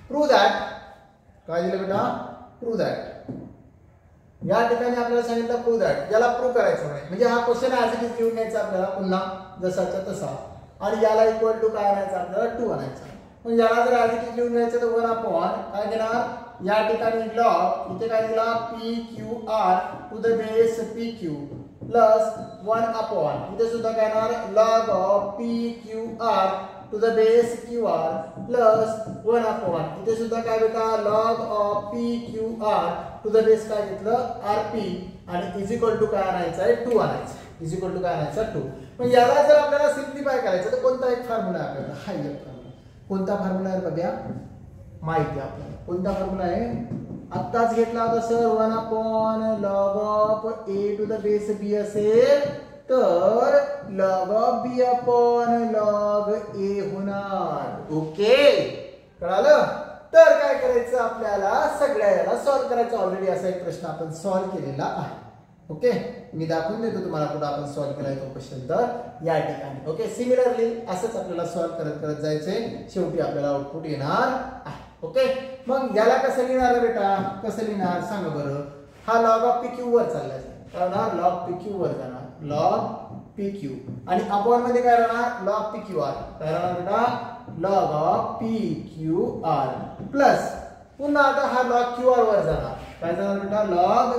Speaker 1: Prove that. काय दिलं बेटा, प्रूव्ह दॅट. या ठिकाणी आपल्याला सांगितलं प्रूव्ह दॅट. याला प्रूव्ह करायचं नाही म्हणजे हा क्वेश्चन ॲज इट इज लिहून घ्यायचा आपल्याला पुन्हा जसाचा तसा आणि याला इक्वल टू काय आणायचं आपल्याला, 2 आणायचा. पण याला जर ॲज इट इज लिहून घ्यायचं तर 1/, काय घेणार, या ठिकाणी लॉग इथे काय दिला, PQR to the base PQ plus 1/, इथे सुद्धा काय येणार, log of PQR to the base QR plus 1/, इथे सुद्धा काय बेटा, log of PQR to the base काय घेतलं, RP आणि इज इक्वल टू काय आणायचं आहे, 2 आणायचं. इज इक्वल टू काय आणायचं, 2. पण याला जर आपल्याला सिम्प्लिफाय करायचं तर कोणता एक फॉर्म्युला आहे आपल्याला, हा एक फॉर्म्युला. कोणता फॉर्म्युला आहे बघा, माहिती आपल्याला कोणता फॉर्म्युला आहे, आत्ताच घेतला होता sir 1/log a to the base b असेल तर log b upon log a होणार. ओके, कळालं? तर काय करायचं आपल्याला, सगळ्या याला सॉल्व्ह करायचं. ऑलरेडी असा एक प्रश्न आपण सॉल्व्ह केलेला आहे. ओके, मी दाखवून देतो तुम्हाला कुठं आपण सॉल्व्ह केलाय तो क्वेश्चन तर या ठिकाणी. ओके, सिमिलरली असंच आपल्याला सॉल्व्ह करत करत जायचंय, शेवटी आपल्याला आउटपुट येणार आहे. ओके, मग याला कसं लिहिणार बेटा, कसं लिहिणार सांगा बरं. हा लॉग ऑफ पी क्यू वर चाललाय, राहणार लॉग पी क्यू वर जाणार, लॉग पी क्यू, आणि अपॉन मध्ये काय राहणार, लॉग पी क्यू आर. काय राहणार बेटा, log of P Q R plus पुन्हा आता हा लॉग क्यू आर वर जाणार. काय जाणार बेटा, लॉग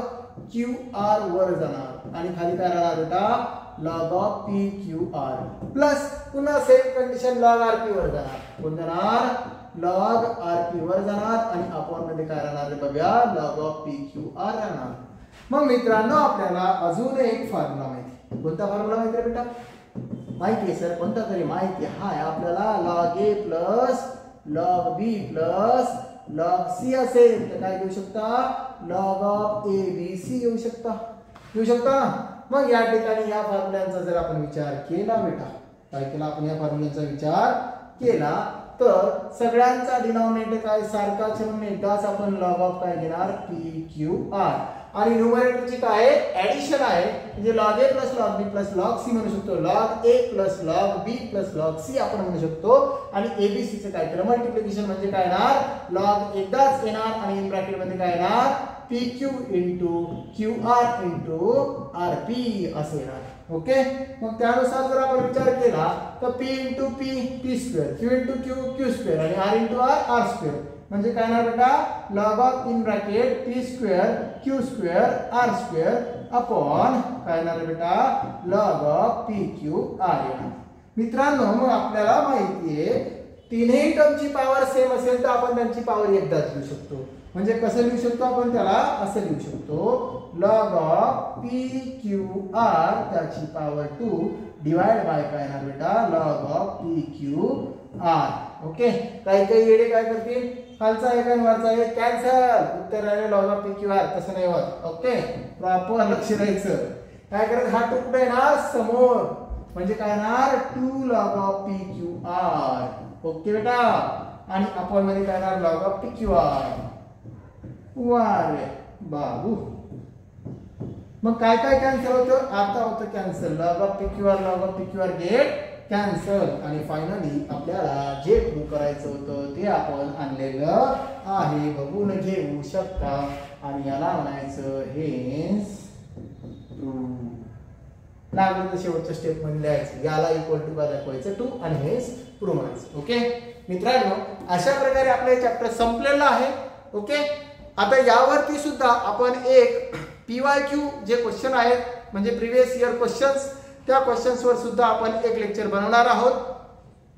Speaker 1: क्यू आर वर जाणार, आणि खाली काय राहणार बेटा, log of P Q R plus पुन्हा same condition log R P वर जाणार. कोण जाणार, लॉग आर पी वर जाणार, आणि अपॉन मध्ये काय राहणार बघा, log of P Q r राहणार. मग मित्रांनो आपल्याला अजून एक फॉर्म्युला माहिती. कोणता फॉर्म्युला माहिती आहे बेटा, माहिती आहे सर, कोणता तरी माहिती आहे आपल्याला. लॉग ए plus log B plus log C असेल तर काय घेऊ शकता, log of A B C घेऊ शकता. मग या ठिकाणी या फॉर्म्युल्यांचा जर आपण विचार केला बेटा, काय केला आपण या फॉर्म्युल्यांचा विचार केला तर सगळ्यांचा डिनॉमिनेटर काय सारखाच म्हणून एकदाच आपण लॉग ऑफ काय घेणार, पी क्यू आर, आणि न्यूमरेटरची काय ऍडिशन आहे, म्हणजे लॉग ए plus log B plus log C म्हणू शकतो, लॉग ए plus log B plus log C आपण म्हणू शकतो. आणि एबीसी चे काय केलं, मल्टिप्लिकेशन म्हणजे काय येणार, लॉग एकदाच येणार, आणि इन ब्रॅकेट मध्ये काय येणार, P Q into Q R into R P असे येणार. ओके, मग त्यानुसार जर आपण विचार केला तर P into P P square, Q into Q Q square, आणि R into R R square, म्हणजे काय ना बेटा, log of in bracket P square Q square R square upon काय ना बेटा, log of P Q R येणार. मित्रांनो मग आपल्याला माहिती आहे तीनही टर्मची पॉवर सेम असेल तर आपण त्यांची पॉवर एकदाच लिहू शकतो. म्हणजे कसं लिहू शकतो आपण त्याला, असं लिहू शकतो, log of P Q R त्याची पॉवर 2 डिवाइड बाय काय ना बेटा, log of P Q R. Okay, काही काही येडे काय करतील, खालचा एक आणि वरचा एक कॅन्सल, उत्तर राहिले log of P Q R. तसं नाही होत. ओके, प्रॉपर लक्ष द्यायचं. काय करायचं, हा 2 कुठे येणार, समोर, म्हणजे काय येणार 2 log of P Q R. Okay बेटा, आणि अपॉन मध्ये काय येणार, log of P Q R. वारे बाबू, मग काय काय कॅन्सल होतं, आता होतं cancel, log of P Q R log of P Q R get cancel. आणि फायनली आपल्याला जे प्रूव्ह करायचं होतं ते आपण आणलेलं आहे, बघून घेऊ शकता, आणि याला म्हणायचं हेन्स प्रूव्ह. लागलं तर शेवटच्या स्टेप मध्ये लिहायचं, याला इक्वल टू काय दाखवायचं 2 आणि हेन्स प्रूव्ह म्हणायचं. ओके मित्रांनो, अशा प्रकारे आपलं हे चॅप्टर संपलेलं आहे. ओके, आता यावरती सुद्धा आपण एक PYQ जे क्वेश्चन आहेत म्हणजे प्रिव्हियस इयर क्वेश्चन्स, त्या क्वेश्चन्सवर सुद्धा आपण एक लेक्चर बनवणार आहोत,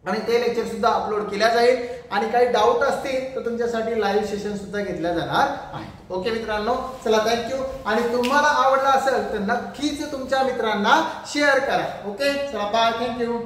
Speaker 1: आणि ते लेक्चर सुद्धा अपलोड केल्या जाईल. आणि काही डाऊट असतील तर तुमच्यासाठी लाईव्ह सेशन सुद्धा घेतल्या जाणार आहे. ओके मित्रांनो, चला थँक्यू. आणि तुम्हाला आवडला असेल तर नक्कीच तुमच्या मित्रांना शेअर करा. ओके, चला बाय, थँक्यू.